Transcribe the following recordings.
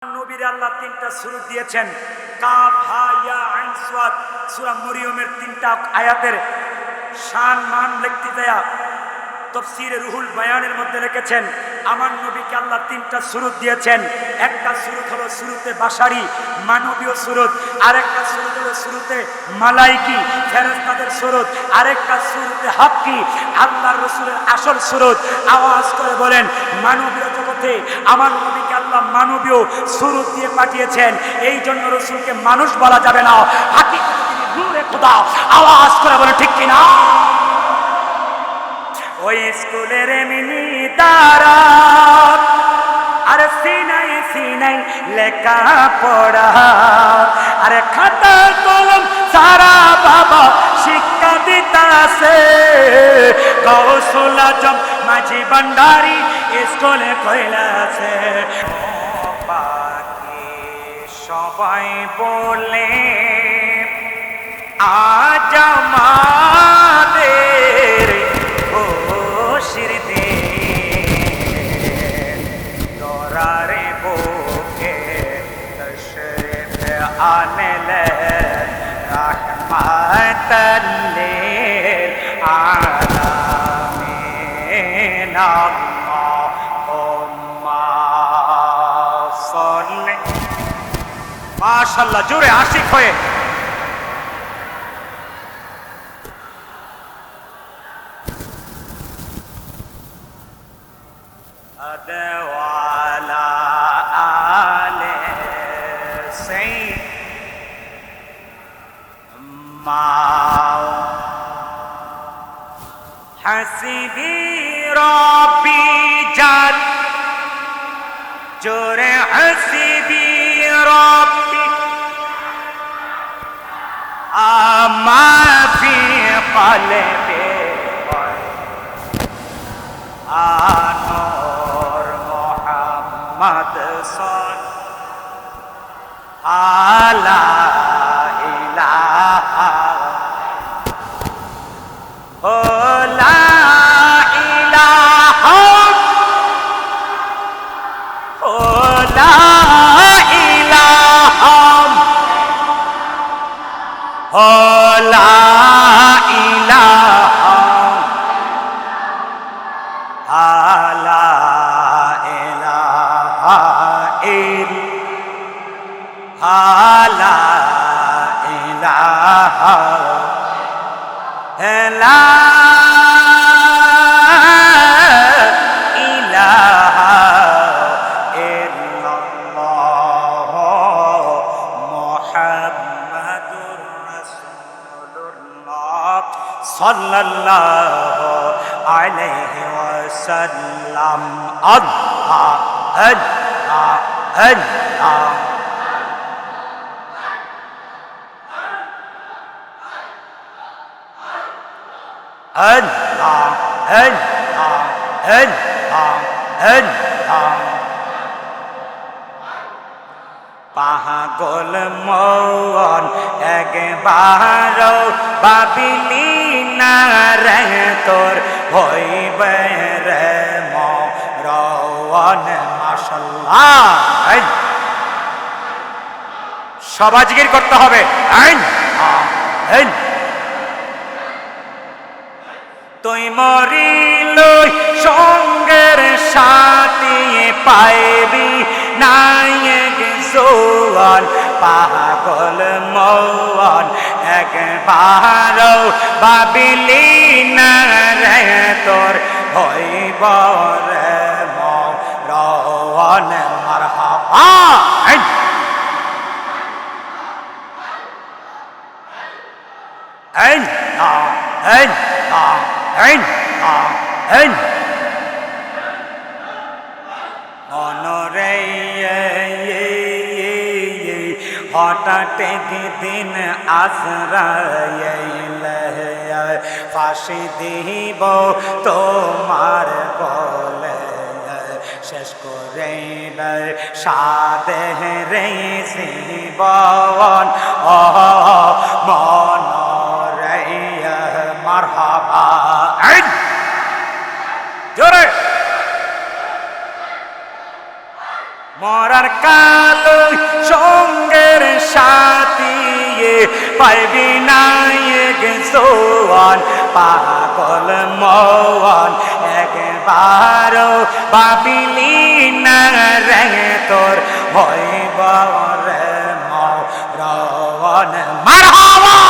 নবীর আল্লাহ তিনটা সূরা দিয়েছেন, কাফ হা ইয়া আইন সাদ। সূরা মরিয়মের তিনটা আয়াতের শান মান লিখতে দেয়া তাফসীরে রুহুল বায়ানের মধ্যে লিখেছেন, আমার নবীকে আল্লাহ তিনটা সূরা দিয়েছেন। একটা সূরা হলো সূরাতে বাশারি, মানবীয় সূরা, আরেকটা সূরা হলো সূরাতে মালাইকি, ফেরেশতাদের সূরা, আরেকটা সূরাতে হাক্কি, আল্লাহর রাসূলের আসল সূরা। আওয়াজ করে বলেন, মানবীয় জগতে আমার নবীকে আল্লাহ মানবীয় সূরা দিয়ে পাঠিয়েছেন। এই জন্য রাসূলকে মানুষ বলা যাবে না, হাকিকতে তিনি নূরে খোদা। আওয়াজ করে বলেন ঠিক কি না? ওই স্কুলের মিনি তারা আর সিনাই সিনাই লেখা পড়া, আরে খাতা কলম সারা বাবা শিক্ষা দিতাছে। গৌসুল আজম মাঝি ভান্ডারি স্কুলে কইলাছে। বাকি সবাই বলে আজ আমাদের খুশির দিন, তোরারে বুকে তশরিফ আনলে রাহমাতাল লিল আলামিন। আল্লাহুম্মা সাল্লি। মাশাআল্লাহ, জোরে আশিক হয়ে وعلى آل سيدنا حسبي ربي جل جور حسبي ربي أما في قلبي আনোর মোহাম্মদ আলা ইলাহা ও লা ইলাহা ও লা ইলাহা ও লা ইলাহা লা ইলাহা ইল্লা ইলাহা লা ইলাহা ইল্লাল্লাহ মুহাম্মাদুর রাসূলুল্লাহ সাল্লাল্লাহু আলাইহি ওয়াসাল্লাম। আল্লাহ আল্লাহ আল্লাহ আল্লাহ আল্লাহ আল্লাহ আল্লাহ। পাগল মন একবার ভাবিলি না রে তোর হইবে রে মরণ। মাশাআল্লাহ, সবাই জিকির করতে হবে। তুই মরিল সঙ্গের সাথী পাইবি নায়ক জোয়ান। পাগল মন একবার ভাবিলি না রে তোর হইব রে মরণ। মারহাবা। অনরে হঠাৎ দিন আজরাইল ফাঁসি দিব তোমার গলে, শেষ করে সাদে রে জীবন। ও মনরে মারহাবা। জোরে মরার কালো সঙ্গের সাথী পাইবি না জোয়ান পাগল মন একবার ভাবিলি না রে তোর হইব রে মরণ মারহাবা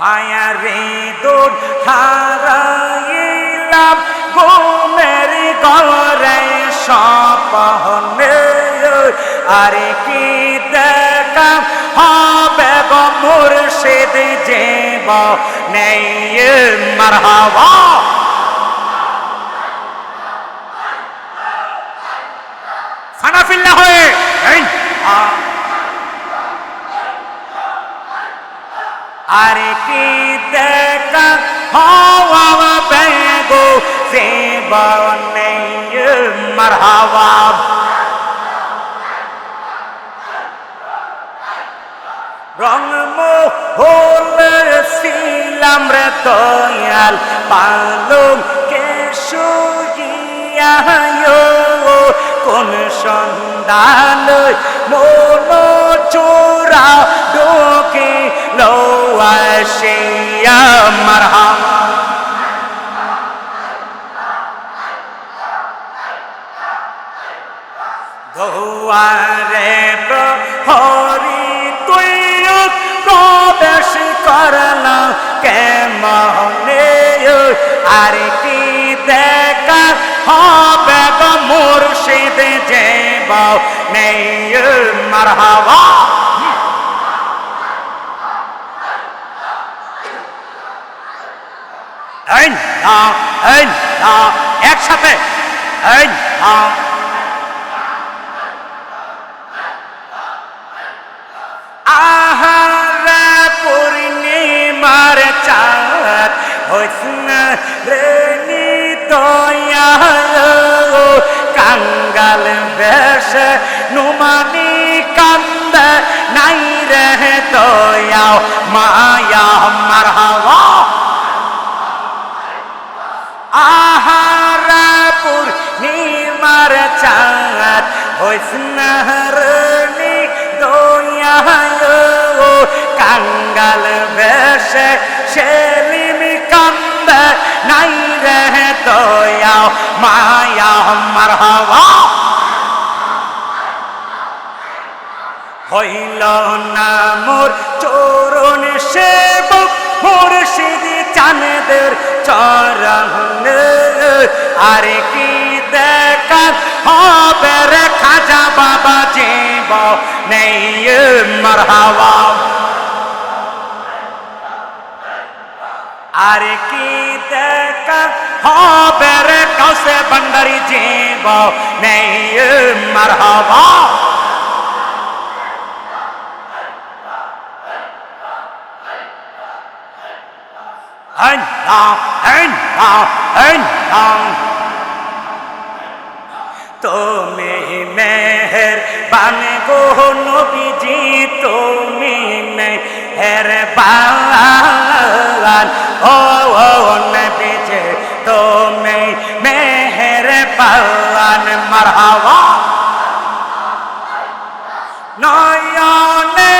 মায়া রে দোর হারাইলাম ঘুমের ঘরে স্বপ্নে আরে কি দেখা হবে গো মুর্শিদ জীব নেই মারহাবা ফানাফিল্লা হয়ে আরে কি দেখা হওয়া বেগো জীবনে মারহাবা রংমোহলে ছিলাম রে দয়াল পালং কে শুইয়া কোন সন্ধান মন চোরা ডোকে লোয়াশিয়া মারহাবা দুয়ারে প্রহরী তুই প্রবেশ করলা কেমনে আর কি দেখা হবে গো মুর্শিদ জীব নেই মারহাবা একসাথে আহারা পূর্ণিমার চাঁদ হইসন রে নিতয়া কাঙ্গাল বেশ নুমানি কান্দ নাই রে দয়া মায়া মারহাবা আহারা পূর্ণিমার চাঁদ হইসন রে দয়া কাঙ্গাল বেশে সেলিম কান্দ নাই রে দয়া মায়া মারহাবা হইল না মোর চরণ সেবক মুর্শিদ চাঁদের চরণ আরে কি দেখা হবে রে খাজা বাবা জীব নেই মারহাবা আরে কি দেখা হবে রে কাউসে ভান্ডারী জীব নেই মারহাবা তুমি মেহেরবান গো নবীজি তুমি মেহেরবান ও নবীজি তুমি মেহেরবান মারহাবা নয়নে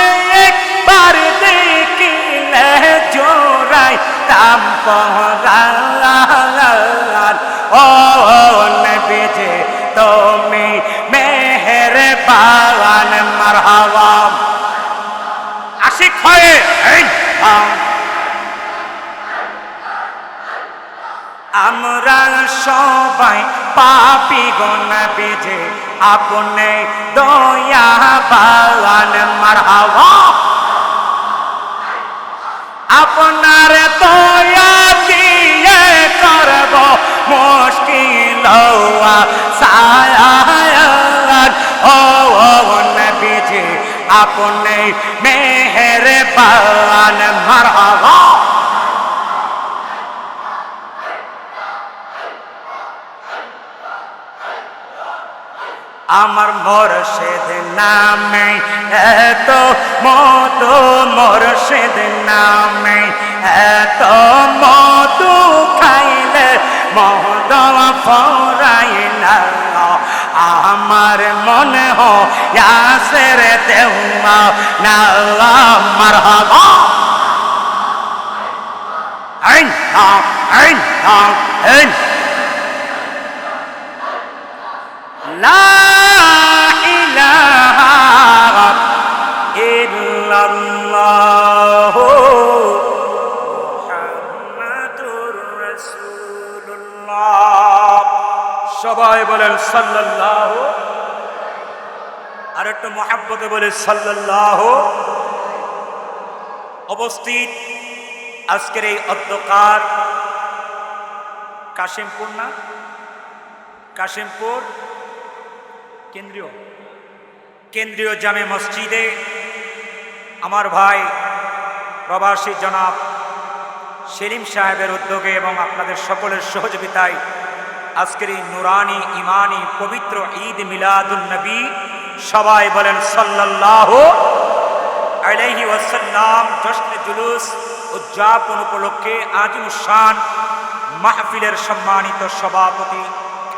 একবার দেখিলে জোড়াই তাম পহরান ও নবীজি তুমি মেহেরবান মারহাবা আশিক হয়ে আমরা সবাই পাপী গো নবীজি আপনি দয়াবান মারহাবা আপনার দয়া দিয়ে করব মুশকিল সায়ান ও নবীজি আপনি মেহেরবান মারহাবা আমার মোরশেদ নামে এত মধু, মোরশেদ নামে এত মধু, খাইলে মধু ফরাই না। আমার মনে হইয়াছে রে দেওয়া না মারহাবা। আইন আইন আইন লা ইলাহা ইল্লাল্লাহ মুহাম্মাদুর রাসূলুল্লাহ। সবাই বলেন সাল্লাল্লাহু, আর একটু মুহাব্বতে বলে সাল্লাল্লাহু। উপস্থিত আজকের এই অধ্যকার কাশিমপুর, না কাশিমপুর কেন্দ্রীয় জামে মসজিদে আমার ভাই প্রবাসী জনাব সেলিম সাহেবের উদ্যোগে এবং আপনাদের সকলের সহযোগিতায় আজকের এই নুরানি ইমানি পবিত্র ঈদ মিলাদুন নবী, সবাই বলেন সাল্লাল্লাহু আলাইহি ওয়াসাল্লাম, জশ্নে জুলুস উদযাপন উপলক্ষে আজিমুস শান মাহফিলের সম্মানিত সভাপতি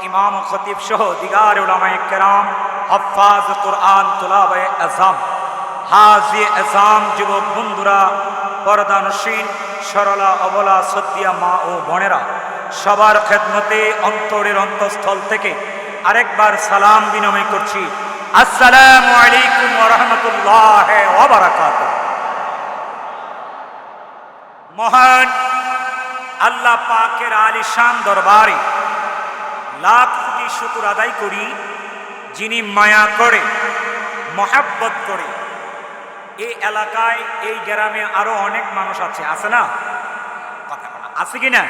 ইমাম ও খতিব সহ দিগার উলামায়ে কেরাম, হাফাজ কোরআন, তুলাবায়ে আযম, হাজি আযম, যুবক বন্ধুরা, পর্দানসীন, সরলা অবলা সদ্দিয়া মা ও বোনেরা, সবার খেদমতে অন্তরের অন্তঃস্থল থেকে আরেকবার সালাম বিনিময় করছি। আসসালামু আলাইকুম ওয়া রাহমাতুল্লাহি ওয়া বারাকাতুহু। মহান আল্লাহ পাকের আলিশান দরবারে লাখ কোটি শুকর আদায় করি, যিনি মায়া করে মহাব্বত করে এই এলাকায় এই গ্রামে আরো অনেক মানুষ আছে না? কথা বলা আছে কিনা?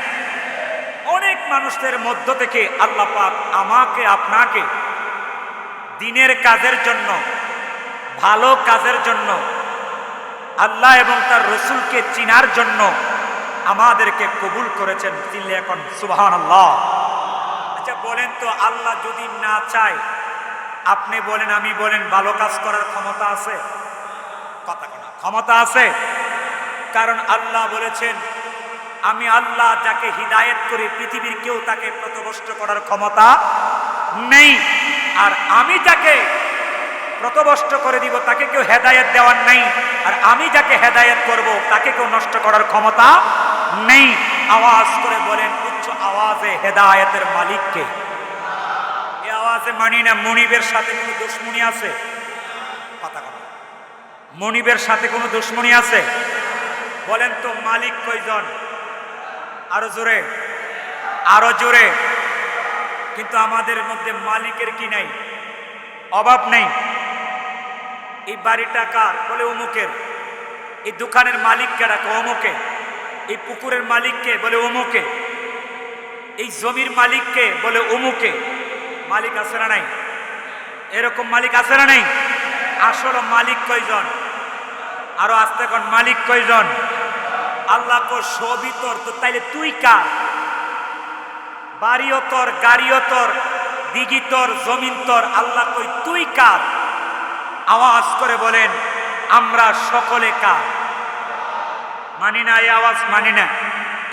অনেক মানুষের মধ্য থেকে আল্লাহ পাক আমাকে আপনাকে দিনের কাজের জন্য, ভালো কাজের জন্য, আল্লাহ এবং তার রসুলকে চিনার জন্য আমাদেরকে কবুল করেছেন। চিল্লে এখন সুবহানাল্লাহ। আচ্ছা বলেন তো, আল্লাহ যদি না চায়, আপনি বলেন আমি বলেন, ভালো কাজ করার ক্ষমতা আছে? কথা বলা ক্ষমতা আছে? কারণ আল্লাহ বলেছেন, আমি আল্লাহ যাকে হিদায়েত করি পৃথিবীর কেউ তাকে পথভ্রষ্ট করার ক্ষমতা নেই, আর আমি যাকে পথভ্রষ্ট করে দিব তাকে কেউ হেদায়েত দেওয়ার নেই, আর আমি যাকে হেদায়েত করব তাকে কেউ নষ্ট করার ক্ষমতা নেই। আওয়াজ করে বলেন উচ্চ আওয়াজে, হেদায়েতের মালিককে। এই আওয়াজে মানি না মনিবের সাথে কোনো দুশ্মনী আছে? কথা বলা মনিবের সাথে কোনো দুশ্মনী আছে? বলেন তো মালিক কয়জন? আরো জোরে, আরো জোরে। কিন্তু আমাদের মধ্যে মালিকের কি নাই? অভাব নেই। এই বাড়িটা কার? বলে অমুকের। এই দোকানের মালিককে ডাকে অমুকে। এই পুকুরের মালিককে বলে অমুকে। এই জমির মালিককে বলে অমুকে। মালিক আছে না নাই? এরকম মালিক আছে না নাই? আসলে মালিক কয়জন? আরো আস্তে কোন মালিক কয়জন? আল্লাহ কো সবই তোর, তো তাইলে তুই কার? বাড়িও তোর, গাড়িও তোর, দিঘি তোর, জমিন তোর, আল্লাহ কই তুই কার? আওয়াজ করে বলেন আমরা সকলে কার? মানি না এই আওয়াজ? মানি না।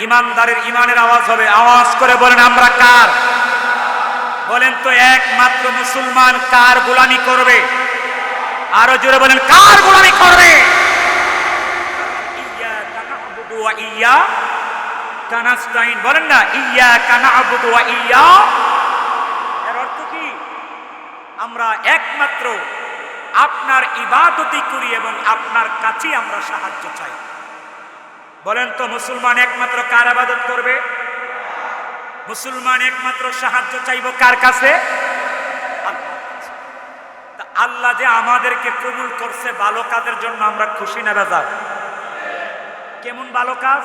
ইমানদারের ইমানের আওয়াজ হবে। আওয়াজ করে বলেন আমরা কার? বলেন তো একমাত্র মুসলমান কার গোলামি করবে? আরো জোরে বলেন কার গোলামি করবে? বলেন না ইয়্যাকা না'বুদু ওয়া ইয়্যা। এর অর্থ কি? আমরা একমাত্র আপনার ইবাদতই করি এবং আপনার কাছেই আমরা সাহায্য চাই। বলেন তো মুসলমান একমাত্র কার ইবাদত করবে? মুসলমান একমাত্র সাহায্য চাইব কার কাছে? আল্লাহর কাছে। তা আল্লাহ যে আমাদেরকে কবুল করছে ভালো কাজের জন্য, আমরা খুশি না বেজার? কেমন ভালো কাজ?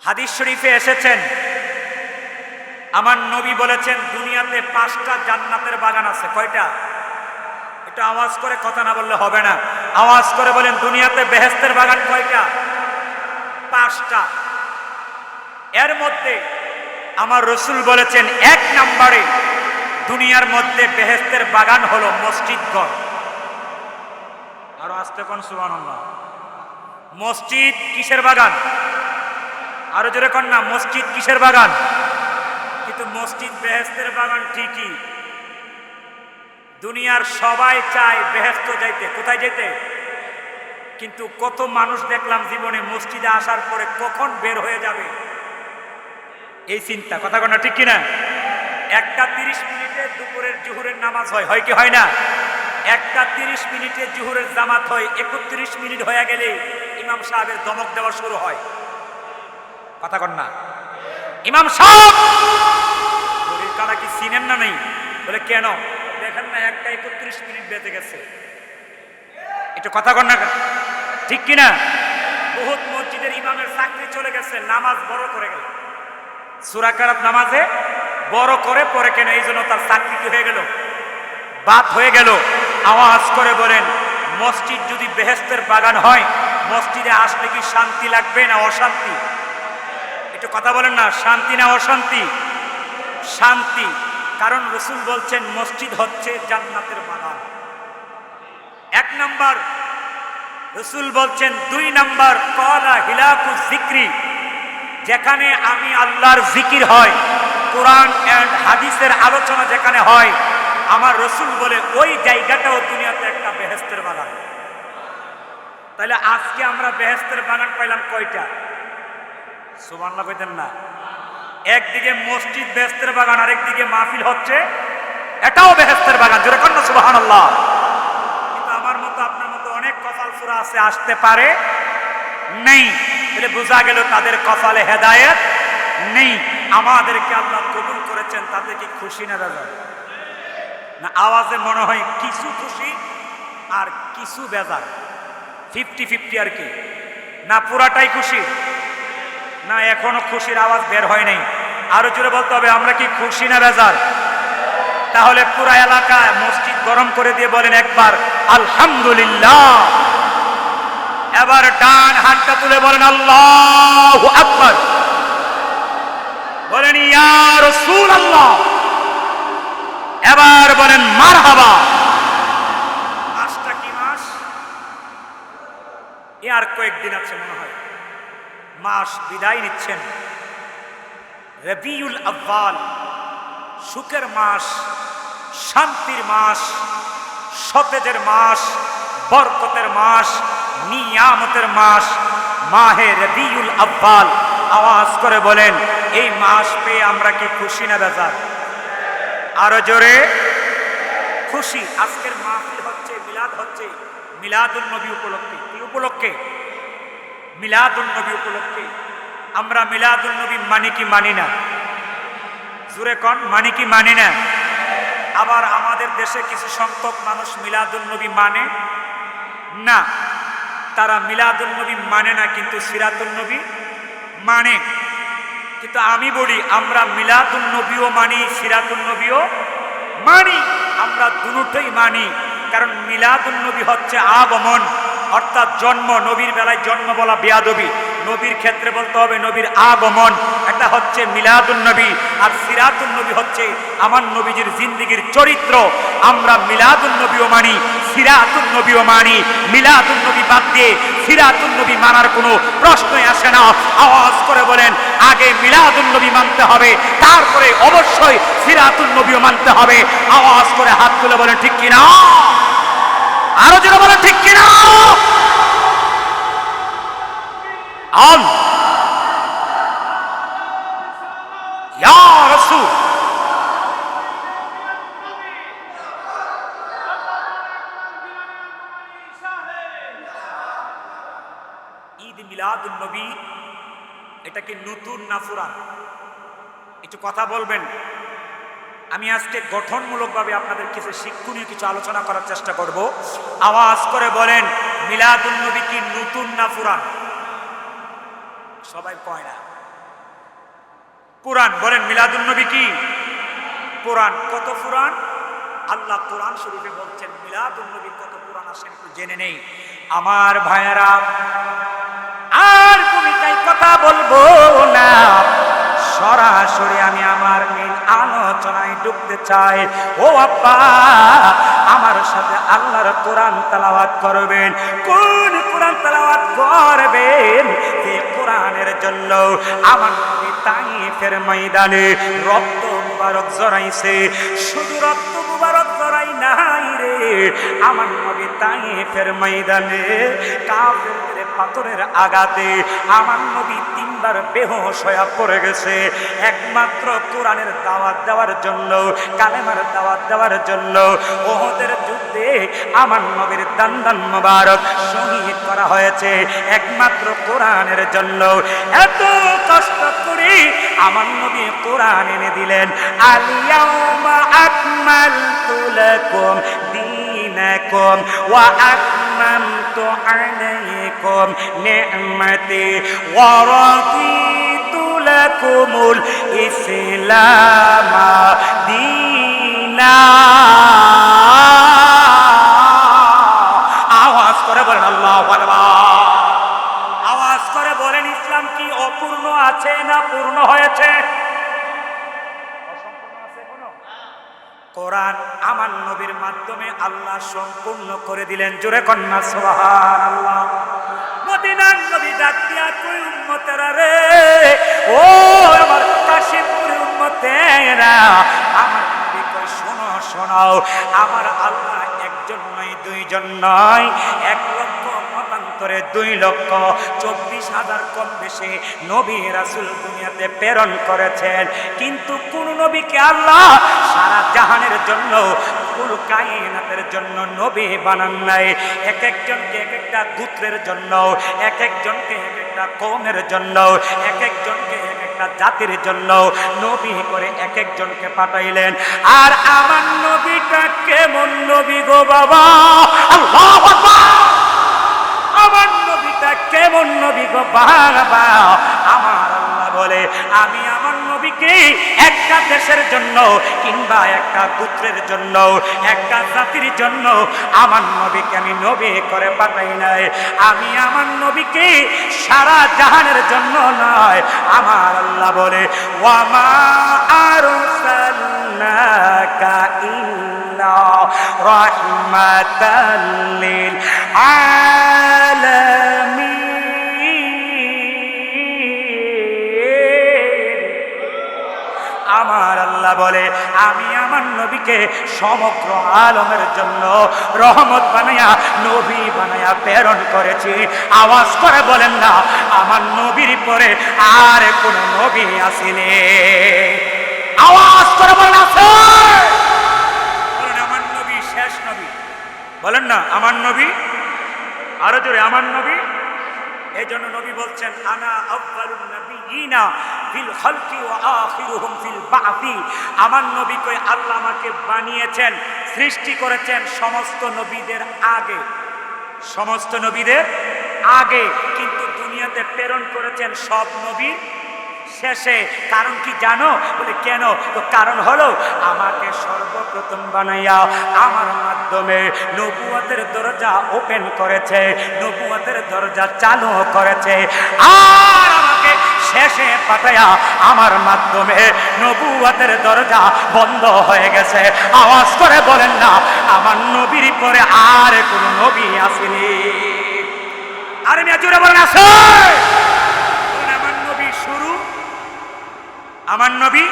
হাদিস শরীফে এসেছেন, আমার নবী বলেছেন দুনিয়াতে 5টা জান্নাতের বাগান আছে। কয়টা? এটা আওয়াজ করে কথা না বললে হবে না। আওয়াজ করে বলেন দুনিয়াতে বেহেশতের বাগান কয়টা? 5টা। এর মধ্যে আমার রসুল বলেছেন 1 নম্বরে দুনিয়ার মধ্যে বেহেশতের বাগান হলো মসজিদঘর। আরো আস্তে কোন সুবহানাল্লাহ। মসজিদ কিসের বাগান? আরো জোরে কোন না, মসজিদ কিসের বাগান? কিন্তু মসজিদ বেহেশতের বাগান ঠিকই। দুনিয়ার সবাই চায় বেহেশত যাইতে। কোথায় যেতে? কিন্তু কত মানুষ দেখলাম জীবনে মসজিদে আসার পরে কখন বের হয়ে যাবে এই চিন্তা। কথা কোন ঠিক কিনা? 1টা 30 মিনিটে দুপুরের জোহরের নামাজ হয়, হয় কি হয় না? 1টা 30 মিনিটে জোহরের জামাত হয়, 31 মিনিট হয়ে গেলে ইমাম সাহেবের ধমক দেওয়া শুরু হয়। কথা কন না, ইমাম সাহেব ঘড়ির কাঁটা কি চিনেন না? নেই বলে কেন? দেখেন না 1টা 31 মিনিট বেঁচে গেছে। একটু কথা কন না, ঠিক কিনা? বহুত মসজিদের ইমামের চাকরি চলে গেছে, নামাজ বড় করে গেল, সূরা কেরাত নামাজে বড় করে পড়ে কেন? এই জন্য তার চাকরি কি হয়ে গেল? বাদ হয়ে গেল। আওয়াজ করে বলেন, মসজিদ যদি বেহেশতের বাগান হয়, মসজিদে আসলে কি শান্তি লাগবে না অশান্তি? একটু কথা বলেন না, শান্তি না অশান্তি? শান্তি। কারণ রাসূল বলছেন মসজিদ হচ্ছে জান্নাতের বাগান। 1 নাম্বার রাসূল বলছেন। 2 নাম্বার ক্বালা হিলাকুজ যিকরি, যেখানে আমি আল্লাহর জিকির হয়, কোরআন এন্ড হাদিসের আলোচনা যেখানে হয়, আমার রাসূল বলে ওই জায়গাটাও দুনিয়াতে একটা বেহেশতের বাগান। তাহলে আজকে আমরা বেহেশতের বাগান পাইলাম কয়টা? সুবহানাল্লাহ কইতেন না? একদিকে মসজিদ বেহেশতের বাগান, আরেকদিকে মাহফিল হচ্ছে এটাও বেহেশতের বাগান। জোরে কোন না সুবহানাল্লাহ। কিন্তু আমার মতো আপনার মতো অনেক কপাল ফুরা আছে, আসতে পারে নেই। তাহলে বোঝা গেল তাদের কপালে হেদায়েত নেই। আমাদেরকে আল্লাহ কবুল করেছেন, তাতে কি খুশি না বেজার? না আওয়াজে মনে হয় কিছু খুশি আর কিছু বেজার, 50-50 আর কি। না পুরাটাই খুশি? না এখনো খুশির আওয়াজ বের হয় নাই। আরো জোরে বলতে হবে, আমরা কি খুশি না বেজার? তাহলে পুরা এলাকায় মসজিদ গরম করে দিয়ে বলেন একবার আলহামদুলিল্লাহ। এবার ডান হাতটা তুলে বলেন আল্লাহু আকবার। বলেন ইয়া রাসূলুল্লাহ। এবার বলেন মারহাবা। মাসটা কি মাস? আর কয়েকদিন আছে মনে হয়, মাস বিদায় নিচ্ছেন। রবিউল আউয়াল, সুখের মাস, শান্তির মাস, সতেজের মাস, বরকতের মাস, নিয়ামতের মাস, মাহে রবিউল আউয়াল। আওয়াজ করে বলেন এই মাস পেয়ে আমরা কি খুশি না বেজার? আরো জোরে খুশি। আজকের মাহফিল হচ্ছে, মিলাদ হচ্ছে মিলাদুন নবী উপলক্ষে। কি উপলক্ষে? মিলাদুন নবী উপলক্ষে। আমরা মিলাদুন নবী মানি কি মানি না? জোরে কোন, মানি কি মানি না? আবার আমাদের দেশে কিছু সংখ্যক মানুষ মিলাদুন নবী মানে না। তারা মিলাদুন নবী মানে না, কিন্তু সিরাতুন নবী মানে। কিন্তু আমি বলি আমরা মিলাদুন নবীও মানি, সিরাতুন নবীও মানি। আমরা দুটোই মানি। কারণ মিলাদুন নবী হচ্ছে আগমন, অর্থাৎ জন্ম। নবীর বেলায় জন্ম বলা বেয়াদবি, নবীর ক্ষেত্রে বলতে হবে নবীর আগমন। এটা হচ্ছে মিলাদুন নবী। আর সিরাতুন নবী হচ্ছে আমার নবীজির জিন্দেগীর চরিত্র। আমরা মিলাদুন নবীও মানি, সিরাতুন নবীও মানি। মিলাদুন নবী বাদ দিয়ে সিরাতুন নবী মানার কোনো প্রশ্নই আসে না। আওয়াজ করে বলেন আগে মিলাদুন নবী মানতে হবে, তারপরে অবশ্যই সিরাতুন নবীও মানতে হবে। আওয়াজ করে হাত তুলে বলেন ঠিক কিনা? আরো জোরে বলেন ঠিক কিনা? আল ইয়া রাসূল। ঈদ মিলাদুন নবী এটা কি নতুন না পুরান? একটু কথা বলবেন। আমি আজকে গঠনমূলকভাবে আপনাদের কিছু শিক্ষণীয় কিছু আলোচনা করার চেষ্টা করব। আওয়াজ করে বলেন মিলাদুন নবী কি নতুন না পুরান? সবাই কয় না। পুরান। বলেন মিলাদুন নবী কি পুরান? কত পুরান? আল্লাহ কোরআন শরীফে বলছেন মিলাদুন নবী কত পুরান, আসেন একটু জেনে নেই। আমার ভাইয়েরা, আর ভূমিকায় কথা বলবো না, সরাসরি আমি আমার মেন আলোচনায় ঢুকতে চাই। ও আব্বা, আমার সাথে আল্লাহর কোরআন তেলাওয়াত করবেন। কোন কোরআন তেলাওয়াত করবেন? যে কোরআনের জন্য আমার নবী তাইফের ময়দানে রক্ত মুবারক জড়াইছে। শুধু রক্ত মুবারক জড়াই নাই রে, আমার নবী তাইফের ময়দানে কাফেরদের পাথরের আঘাতে আমার নবী তিনবার বেহুশ হয়ে পড়ে গেছে। একমাত্র কোরআনের দাওয়াত দেওয়ার জন্য, কালেমার দাওয়াত দেওয়ার জন্য ওহদের যুদ্ধে আমার নবীর দান্দান মুবারক শহীদ করা হয়েছে একমাত্র কোরআনের জন্য। এত কষ্ট করে আমার নবী কোরআন এনে দিলেন। আল-ইয়াউমা আকমালতু লাকুম দীনাকুম ওয়া আকমামতু আলাইকুম নি'মাতি ওয়া রাদিতু লাকুমুল ইসলাম দীনা। আওয়াজ করে বলেন আল্লাহু আকবার। আওয়াজ করে বলেন, ইসলাম কি অপূর্ণ আছে না পূর্ণ হয়েছে? কোরআন আমার নবীর মাধ্যমে আল্লাহ সম্পূর্ণ করে দিলেন। জোরে কন্যা সুবহানাল্লাহ। মদিনার নবী ডাক দিয়া কই উম্মতেরা রে, ও আমার কাশিমপুরের উম্মতেরা, আমার নবী কই শোনো শোনাও, আমার আল্লাহ একজন নয় দুইজন নয়, 1,00,000 কম বেশি নবী রাসূল দুনিয়াতে প্রেরণ করেছেন। কিন্তু কোন নবীকে আল্লাহ সারা জাহানের জন্য, কুল কায়নাতের জন্য নবী বানান নাই। এক একজনকে এক একটা গোত্রের জন্য, এক একজনকে এক একটা কওমের জন্য, এক একজনকে এক একটা জাতির জন্য নবী করে এক একজনকে পাঠাইলেন। আর আমার নবীটা কেমন নবী গো বাবা? আল্লাহু আকবার। আমার নবীটা কেমন নবী গো বাবা? আমার আল্লাহ বলে, আমি আমার নবীকে একটা দেশের জন্য কিংবা একটা গোত্রের জন্য, একটা জাতির জন্য আমার নবীকে আমি নবী করে পাঠাই নাই। আমি আমার নবীকে সারা জাহানের জন্য নয়। আমার আল্লাহ বলে, ওয়া মা আরসালনাকা ইল্লা রাহমাতাল লিল আলামিন। আমার আল্লাহ বলে, আমি আমার নবীকে সমগ্র আলমের জন্য রহমত বানায়া, নবী বানায়া প্রেরণ করেছি। আওয়াজ করে বলেন না, আমার নবীর পরে আর কোন নবী আসেনি? আওয়াজ করে বলেন আছে? বলেন আমার নবী শেষ নবী। বলেন না আমার নবী, আরো জোরে আমার নবী। এই জন্য নবী বলছেন, আনা আউয়ালুন নাবিয়িনা ফিল খালকি ওয়া আখিরুহুম ফিল বা'থি। আমার নবী কই আল্লাহ আমাকে বানিয়েছেন, সৃষ্টি করেছেন সমস্ত নবীদের আগে, সমস্ত নবীদের আগে, কিন্তু দুনিয়াতে প্রেরণ করেছেন সব নবীর শেষে। কারণ কি জানো? বলে কেন? তো কারণ হলো আমাকে সর্বপ্রথম বানাইয়া আমার মাধ্যমে নবুয়তের দরজা ওপেন করেছে, নবুয়তের দরজা চালু করেছে। আর আমাকে শেষে পাঠাইয়া আমার মাধ্যমে নবুয়তের দরজা বন্ধ হয়ে গেছে। আওয়াজ করে বলেন না, আমার নবীর পরে আর কোন নবী আসেনি? আরে মিয়া জোরে বলেন আছে? আমার নবী,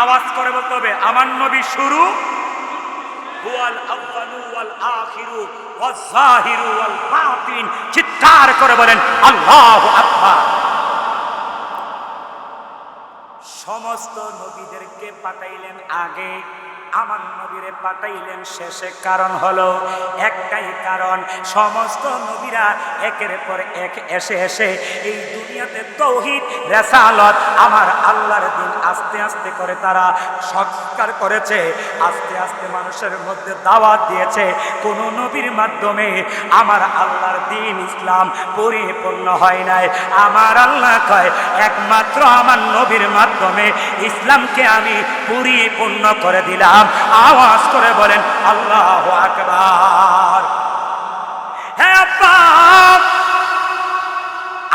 আওয়াজ করে বলতে হবে, আমার নবী শুরু, হুয়াল আউয়ালু ওয়াল আখিরু ওয়াজ যাহিরু ওয়াল বাতিন। চিৎকার করে বলেন আল্লাহু আকবার। সমস্ত নবীদেরকে পাঠাইলেন আগে, আমার নবীরে পাঠাইলেন শেষে। কারণ হলো একটাই কারণ, সমস্ত নবীরা একের পর এক এসে এসে এই দুনিয়াতে তৌহিদ রিসালাত আমার আল্লাহর দিন আস্তে আস্তে করে তারা সংস্কার করেছে, আস্তে আস্তে মানুষের মধ্যে দাওয়াত দিয়েছে। কোন নবীর মাধ্যমে আমার আল্লাহর দিন ইসলাম পরিপূর্ণ হয় নাই। আমার আল্লাহ কয়, একমাত্র আমার নবীর মাধ্যমে ইসলামকে আমি পরিপূর্ণ করে দিলাম। আওয়াজ করে বলেন আল্লাহু আকবার। হ্যাঁ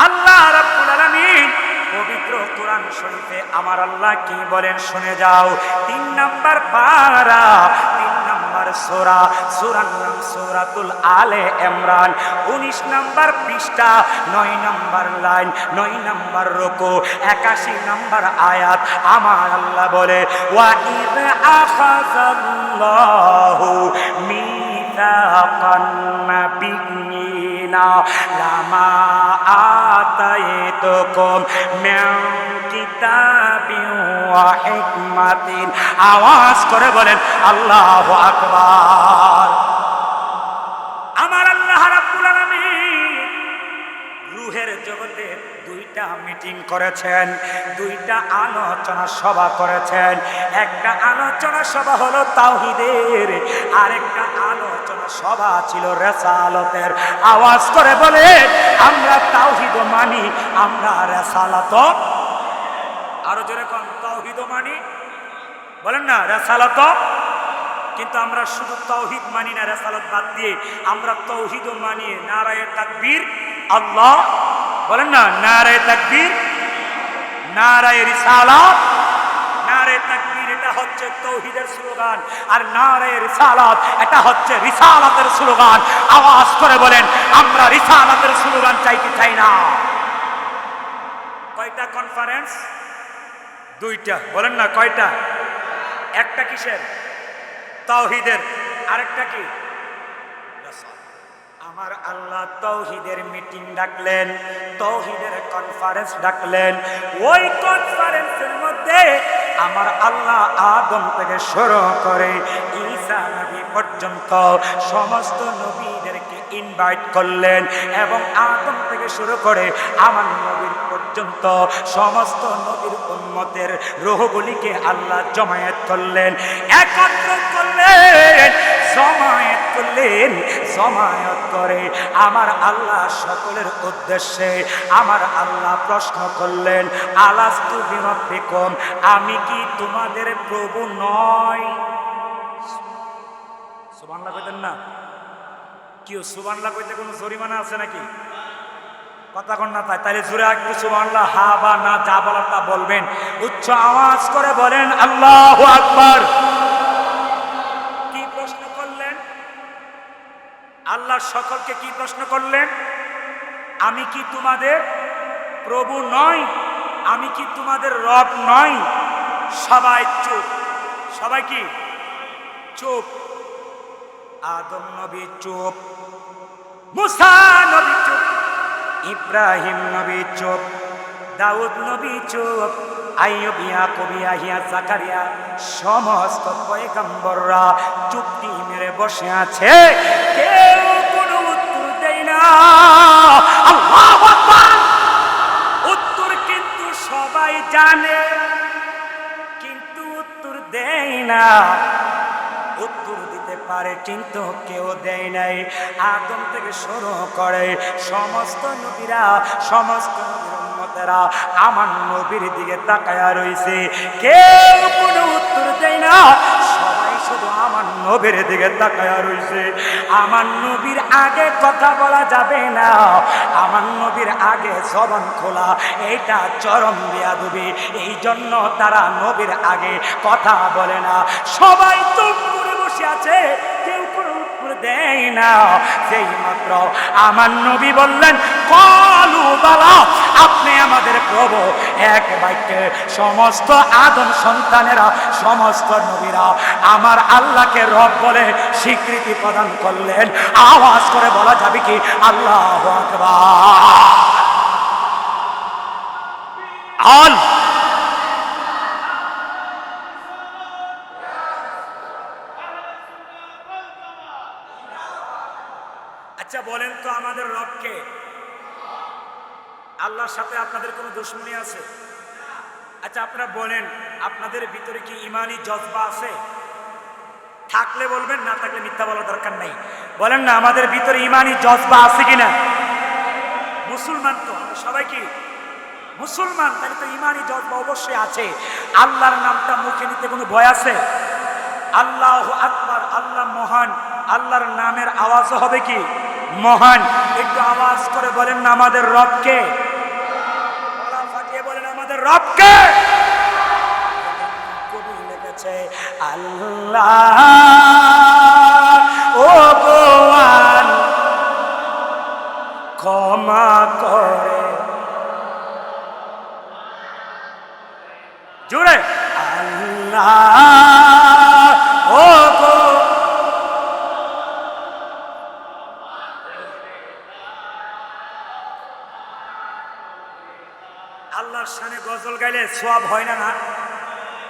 আল্লাহ রাব্বুল আলামিন পবিত্র পবিত্র কোরআন শরীফে আমার আল্লাহ কি বলেন শুনে যাও। 3 নাম্বার পারা, 3 নাম্বার সূরা, সূরার নাম সূরাতুল আলে ইমরান, 19 নাম্বার পৃষ্ঠা, 9 নাম্বার লাইন, 9 নাম্বার রুকু, 81 নাম্বার আয়াত। আমার আল্লাহ বলে ওয়া ইয আখাযাল্লাহু মিসাকান নাবিয়্যিনা লামা আতাইতুকুম মিন কিতাবিন ওয়া হিকমাতিন। আওয়াজ করে বলেন আল্লাহু আকবার। আমার আল্লাহ রাব্বুল আলামিন রূহের জগতে 2টা মিটিং করেছেন, 2টা আলোচনা সভা করেছেন। একটা আলোচনা সভা হলো তাওহীদের, আরেকটা আলোচনা সভা ছিল রিসালাতের। আওয়াজ করে বলে আমরা তাওহীদ মানি, আমরা রিসালাত, আরো জোরে কোন, তাওহীদ মানি, বলেন না রিসালাত। কিন্তু আমরা শুধু তাওহীদ মানি না, রিসালাত বাদ দিয়ে আমরা তাওহীদ মানি। নারায়ে তাকবীর আল্লাহ, বলেন না নারায়ে তাকবীর, নারায়ে রিসালাত। নারায়ে তাকবীর এটা হচ্ছে তাওহীদের স্লোগান, আর নারায়ে রিসালাত এটা হচ্ছে রিসালাতের স্লোগান। আওয়াজ করে বলেন আমরা রিসালাতের স্লোগান চাই কি চাই না? কয়টা কনফারেন্স? 2টা, বলেন না কয়টা? একটা কিসের? তাওহীদের, আরেকটা কি? আমার আল্লাহ তাওহীদের মিটিং ডাকলেন, তাওহীদের কনফারেন্স ডাকলেন। ওই কনফারেন্সের মধ্যে আমার আল্লাহ আদম থেকে শুরু করে ঈসা নবী পর্যন্ত সমস্ত নবীদেরকে ইনভাইট করলেন, এবং আদম থেকে শুরু করে আমার নবীর পর্যন্ত সমস্ত নবীর উম্মতের রূহগুলিকে আল্লাহ জমায়েত করলেন, একত্র করলেন, জমায়েত করলেন। জমায়েত করে আমার আল্লাহ সকলের উদ্দেশ্যে আমার আল্লাহ প্রশ্ন করলেন আলাস্তু বিরাব্বিকুম, আমি কি তোমাদের প্রভু নয়? সুবহানাল্লাহ কইতেন না? কি সুবহানাল্লাহ কইতে কোনো জরিমানা আছে নাকি? কথা কন না, তাইলে জোরে একটু সুবহানাল্লাহ হা বা না যা বলার তা বলবেন, উচ্চ আওয়াজ করে বলেন আল্লাহু আকবার। কি প্রশ্ন করলেন আল্লাহ? সকলকে কি প্রশ্ন করলেন? আমি কি তোমাদের প্রভু নই? আমি কি তোমাদের রব নই? সবাই চুপ, সবাই কি চুপ? আদম নবী চুপ, মুসা নবী চুপ, ইব্রাহিম নবী চুপ, দাউদ নবী চুপ, আইয়ুব, ইয়াকুব, ইয়াহইয়া, জাকারিয়া, সমস্ত পয়গম্বররা চুপটি মেরে বসে আছে, কেউ কোনো উত্তর দেয় না। আল্লাহু আকবার। উত্তর কিন্তু সবাই জানে, কিন্তু উত্তর দেয় না। উত্তর দিতে পারে কিন্তু কেউ দেয় নাই। আদম থেকে শুরু করে সমস্ত নবীরা, সমস্ত নবীর উম্মতেরা আমার নবীর দিকে তাকায়া রইছে, কেউ কোনো উত্তর দেয় না। সবাই শুধু আমার নবীর দিকে তাকায়া রইছে। আমার নবীর আগে কথা বলা যাবে না, আমার নবীর আগে জবান খোলা এইটা চরম বেয়াদবি। এই জন্য তারা নবীর আগে কথা বলে না। সবাই চুপ করে বসে আছে, কেউ কোনো উত্তর দেয় না। সেই মাত্র আমার নবী বললেন ক্বালু বালা, আপনি আমাদের প্রভু। এক বাক্যে সমস্ত আদম সন্তানেরা, সমস্ত নবীরা আমার আল্লাহকে রব বলে স্বীকৃতি প্রদান করলেন। আওয়াজ করে বলা যাবে কি আল্লাহু আকবার। আচ্ছা বলেন তো আমাদের রবকে? আল্লাহর সাথে আপনাদের কোনো দুশমনী আছে? আচ্ছা আপনারা বলেন আপনাদের ভিতরে কি ঈমানি জজবা আছে? থাকলে বলবেন, না থাকলে মিথ্যা বলার দরকার নাই। বলেন না আমাদের ভিতরে ঈমানি জজবা আছে কিনা? মুসলমান তো সবাই কি মুসলমান, তাহলে তো ঈমানি জজবা অবশ্যই আছে। আল্লাহর নামটা মুখে নিতে কোনো ভয় আছে? আল্লাহু আকবার, আল্লাহ মহান। আল্লাহর নামের আওয়াজও হবে কি মহান। একটু আওয়াজ করে বলেন না আমাদের রবকে? গলা ফাটিয়ে বলেন আমাদের রবকে। কবি লিখেছে আল্লাহ ও গোয়ান ক্ষমা করে, জোরে আল্লাহ ও গো। আল্লাহর শানে গজল গাইলে সওয়াব হয় না? না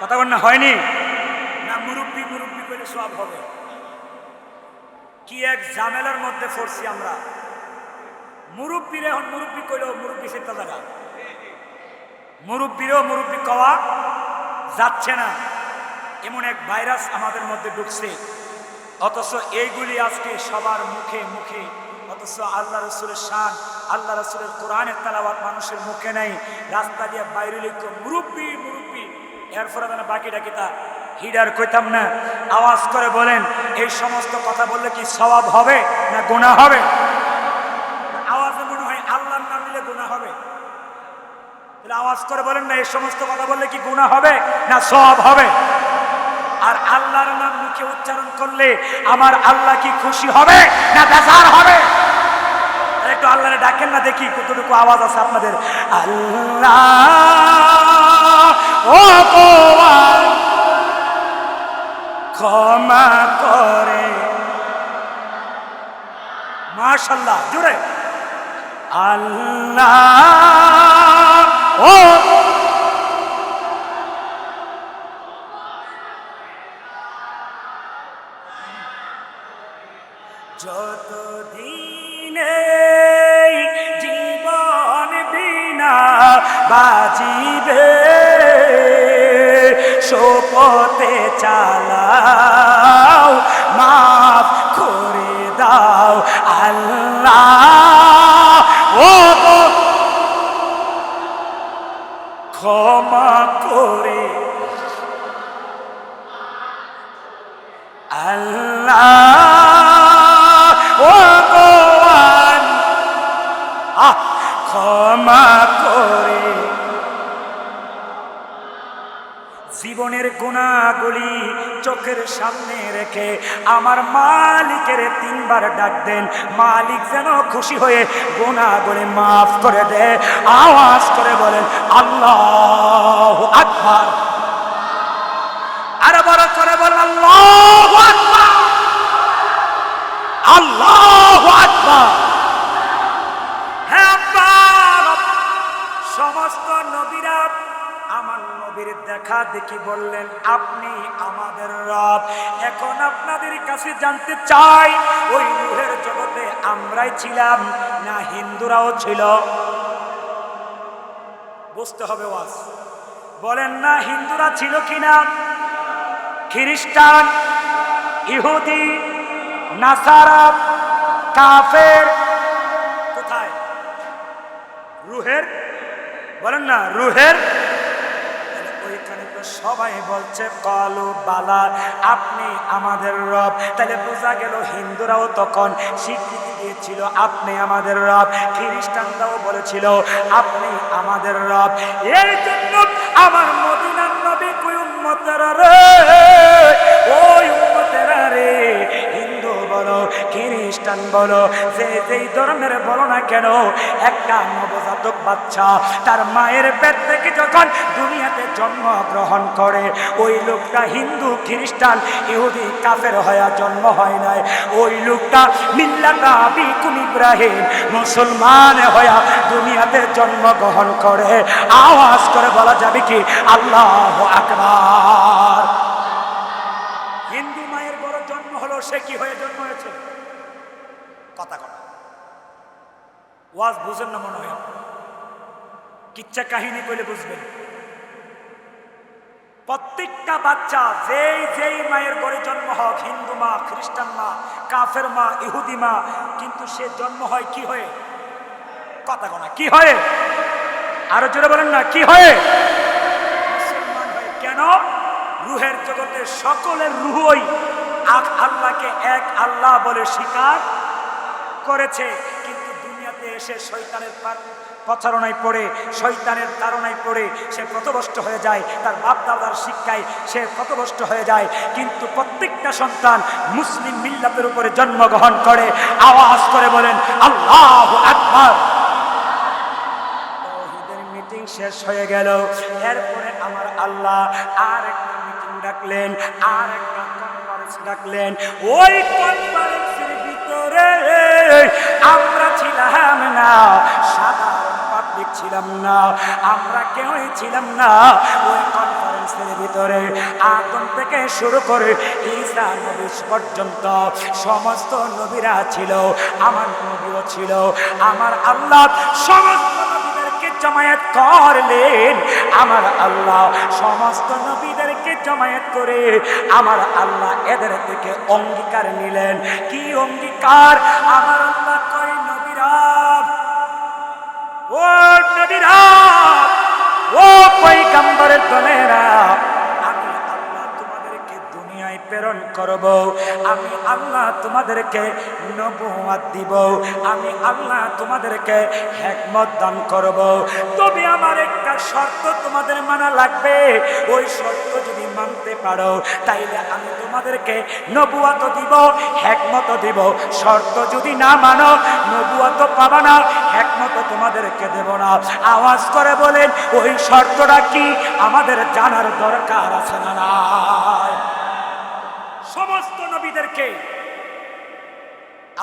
কথা বল না, হয়নি না? মুরব্বি মুরব্বি কইলে সওয়াব হবে। কি এক ঝামেলার মধ্যে পড়ছি আমরা। মুরব্বিরে এখন মুরব্বি কইলেও মুরব্বি সেটা জায়গা, মুরব্বিরেও মুরব্বি কওয়া যাচ্ছে না। এমন এক ভাইরাস আমাদের মধ্যে ঢুকছে, অথচ এইগুলি আজকে সবার মুখে মুখে, অথচ আল্লাহ রসুলের শান, আল্লাহ রসুলের কোরআনের তেলাওয়াত মানুষের মুখে নাই। রাস্তা দিয়ে বাইরে লিখ মুরব্বি মুরব্বি, এরপরে যেন বাকিটা কিতা হিডার কইতাম না। আওয়াজ করে বলেন, এই সমস্ত কথা বললে কি সওয়াব হবে না গুনাহ হবে? আওয়াজে মনে হয় আল্লাহর নাম নিলে গুনাহ হবে। আওয়াজ করে বলেন না, এই সমস্ত কথা বললে কি গুনাহ হবে না সওয়াব হবে? আর আল্লাহর নাম মুখে উচ্চারণ করলে আমার আল্লাহ কি খুশি হবে না বেজার হবে? একটু আল্লাহরে ডাকেন না, দেখি কতটুকু আওয়াজ আছে আপনাদের। আল্লাহ ও গোয়ান ক্ষমা করে, মাশাআল্লাহ, জোরে আল্লাহ ও যতদিনে জীবন বিনা বাজিবে শপথে চালাও মাফ করে দাও আল্লাহ ও ক্ষমা করে আল্লাহ ও গোয়ান ক্ষমা করে। জীবনের গুনাহগুলি চোখের সামনে রেখে আমার মালিকের তিনবার ডাক দেন, মালিক যেন খুশি হয়ে গুনাহগুলি মাফ করে দেয়। আওয়াজ করে বলেন আল্লাহু আকবার। আরো বড় করে বলেন আল্লাহু আকবার, আল্লাহু আকবার। হ্যাঁ আব্বা, সমস্ত নবীরা আমার নবীর দেখা দেখি বললেন আপনি আমাদের রব। এখন আপনাদের কাছে জানতে চাই, ওই রূহের জগতে আমরাই ছিলাম না হিন্দুরাও ছিল? বুঝতে হবে ওয়াজ। বলেন না, হিন্দুরা ছিল কিনা? খ্রিস্টান, ইহুদি, নাসারা, কাফের, কোথায়? রূহের, বলেন না রূহের। ওইখানে তো সবাই বলছে কলু বালা আপনি আমাদের রব। তাহলে বোঝা গেল হিন্দুরাও তখন স্বীকৃতি দিয়েছিল আপনি আমাদের রব, খ্রিস্টানরাও বলেছিল আপনি আমাদের রব। এই জন্য আমার মদিনার নবী কই উম্মতেরা রে, ওই উম্মতেরা রে, হিন্দু বলো খ্রিস্টান বলো, যে যেই ধর্মের বলো না কেন, একটা নবজাতক বাচ্চা তার মায়ের পেট থেকে যখন দুনিয়াতে জন্মগ্রহণ করে, ওই লোকটা হিন্দু, খ্রিস্টান, ইহুদি, কাফের হয়ে জন্ম হয় নাই। ওই লোকটা মিল্লাতা আবিকুম ইব্রাহিম, মুসলমান হয়ে দুনিয়াতে জন্মগ্রহণ করে। আওয়াজ করে বলা যাবে কি আল্লাহু আকবার। হিন্দু মায়ের বড় জন্ম হলো, সে কি হয়ে জন্ম হয়েছে? কথা কথা ওয়াজ বুঝেন না মনে হয়, কিচ্ছা কাহিনী কইলে বুঝবেন। প্রত্যেকটা বাচ্চা যেই যেই মায়ের গড়ে জন্ম হোক, হিন্দু মা, খ্রিস্টান মা, কাফের মা, ইহুদি মা, কিন্তু সে জন্ম হয় কি হয়ে? কথা কথা কি হয়ে? আরো জোরে বলেন না, কি হয়ে? মুসলমান হয়ে। কেন? রূহের জগতে সকলের রূহই আল্লাহকে এক আল্লাহ বলে স্বীকার করেছে, কিন্তু দুনিয়াতে এসে শয়তানের প্রচারণায় পড়ে, শয়তানের তাড়নায় পড়ে সে পথভ্রষ্ট হয়ে যায়, তার বাপ দাদার শিক্ষায় সে পথভ্রষ্ট হয়ে যায়। কিন্তু প্রত্যেকটা সন্তান মুসলিম মিল্লাতের উপরে জন্মগ্রহণ করে। আওয়াজ করে বলেন আল্লাহু আকবার। তাওহীদের মিটিং শেষ হয়ে গেল। এরপরে আমার আল্লাহ আর একটা মিটিং ডাকলেন, আর একটা কনফারেন্স ডাকলেন। ওই কনফারেন্সের ভিতরে আমরা ছিলাম না, সাধারণ পাবলিক ছিলাম না, আমরা কেউই ছিলাম না। ওই কনফারেন্সের ভিতরে আদম থেকে শুরু করে ঈসা নবী পর্যন্ত সমস্ত নবীরা ছিল, আমার নবীও ছিল। আমার আল্লাহ সমস্ত নবীদেরকে জমায়েত করলেন। আমার আল্লাহ সমস্ত নবীদেরকে জমায়েত করে আমার আল্লাহ এদের থেকে অঙ্গীকার নিলেন। কি অঙ্গীকার? আমার আল্লাহ কয়, নবীরা, ও নবীরা, ও পয়গম্বরের দলেরা, আমি আল্লাহ তোমাদেরকে দুনিয়ায় প্রেরণ করব, আমি আল্লাহ তোমাদেরকে নবুয়ত দিব, আমি আল্লাহ তোমাদেরকে হিকমত দান করব। তবে আমার একটা শর্ত তোমাদের মানা লাগবে। ওই শর্ত যদি মানতে পারো তাইলে আমি তোমাদেরকে নবুয়ত দিব, হিকমত দিব। শর্ত যদি না মানো নবুয়ত পাবা না, হিকমত তোমাদেরকে দেব না। আওয়াজ করে বলেন ওই শর্তটা কি? আমাদের জানার দরকার আছে না নাই? সমস্ত নবীদেরকে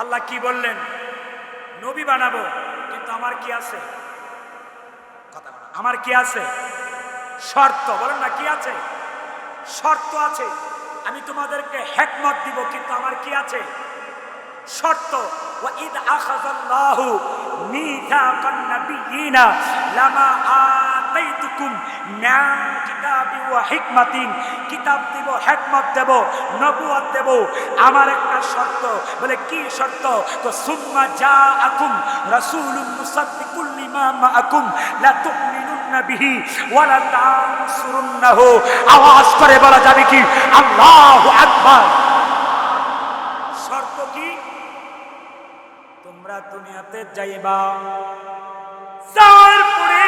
আল্লাহ কি বললেন? নবী বানাবো, কিন্তু আমার কি আছে? কথা বলো, আমার কি আছে? শর্ত বলেন না, কি আছে? শর্ত আছে। আমি তোমাদেরকে হিকমত দিব, কিন্তু আমার কি আছে? শর্ত। ওয়াইদ আখাযাল্লাহু মিসাকান নাবিয়িনা লামা আতাইতুকুম মিন কিতাবি ওয়া হিকমাতিন, কিতাব দেব, হিকমত দেব, নবুয়ত দেব। আমার একটা শর্ত। বলে কি শর্ত? তো সুম্মা জাআকুম রাসূলুম মুসাদ্দিকুল লিমা মাআকুম লা তুমিনুন্না বিহি ওয়া লা তানসুরুন্নাহু। আওয়াজ করে বলা যাবে কি আল্লাহু আকবার? শর্ত কি? তোমরা দুনিয়াতে যাইবা, যাওয়ার পরে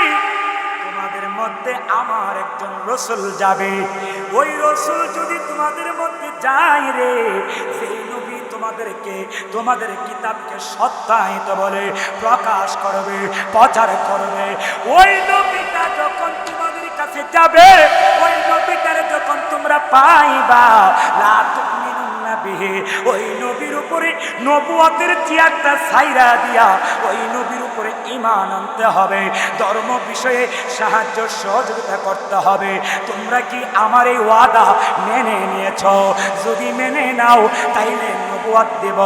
তোমাদের মধ্যে আমার একজন রাসূল যাবে। ওই রাসূল যদি তোমাদের মধ্যে যায় রে, সেই নবী তোমাদের কিতাবকে সত্যায়িত বলে প্রকাশ করবে, প্রচার করবে। ওই নবীটা যখন তোমাদের কাছে যাবে, ওই নবীটারে যখন তোমরা পাইবা, লা তুমিনুন্না বিহি, ওই নবীর উপরে নবুয়তের চেয়ারটা ছাইরা দিয়া ওই নবীর উপরে ঈমান আনতে হবে, ধর্ম বিষয়ে সাহায্য সহযোগিতা করতে হবে। তোমরা কি আমার এই ওয়াদা মেনে নিয়েছো? যদি মেনে নাও তাইলে নবুয়ত দেব,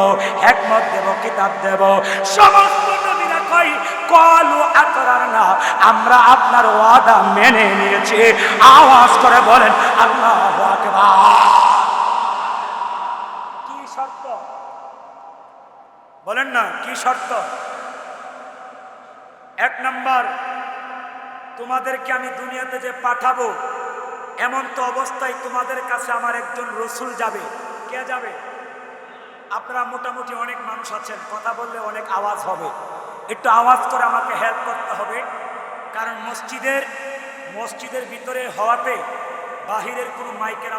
হিকমত দেব, কিতাব দেব। সমস্ত নবীরা কই কলু আকরারনা, আমরা আপনার ওয়াদা মেনে নিয়েছি। আওয়াজ করে বলেন আল্লাহু আকবার। কি শর্ত বলেন না, কি শর্ত? এক নাম্বার, তোমাদেরকে আমি দুনিয়াতে যে পাঠাবো, এমন তো অবস্থায় তোমাদের কাছে আমার একজন রাসূল যাবে। কে যাবে? আপনারা মোটামুটি অনেক মানুষ আছেন, কথা বললে অনেক আওয়াজ হবে, একটু আওয়াজ করে আমাকে হেল্প করতে হবে। কারণ মসজিদের ভিতরে হওয়াতে বাহিরের কোনো মাইকের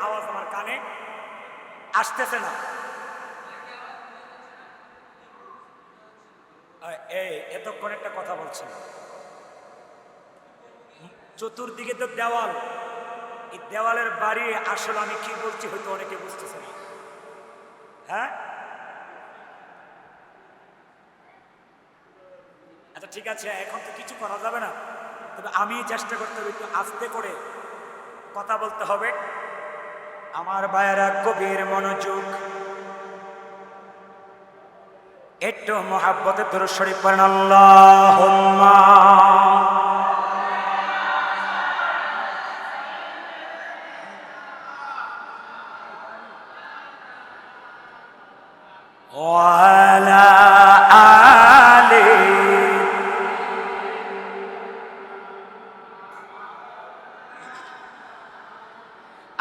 আওয়াজ আমার কানে আসতেছে না। এই এতক্ষণ একটা কথা বলছেন, চতুর্দিকে তো দেওয়াল, এই দেওয়ালের বাড়ি আসলে আমি কি বলছি হয়তো অনেকে বুঝতেছে না। হ্যাঁ, আচ্ছা ঠিক আছে, এখন তো কিছু করা যাবে না, তবে আমি চেষ্টা করতে হবে, একটু আস্তে করে কথা বলতে হবে। আমার ভাইয়েরা, গভীর মনোযোগ, একটু মহাব্বতে দরুদ শরীফ পড়েন। আল্লাহুম্মা ওয়া আলা আলি।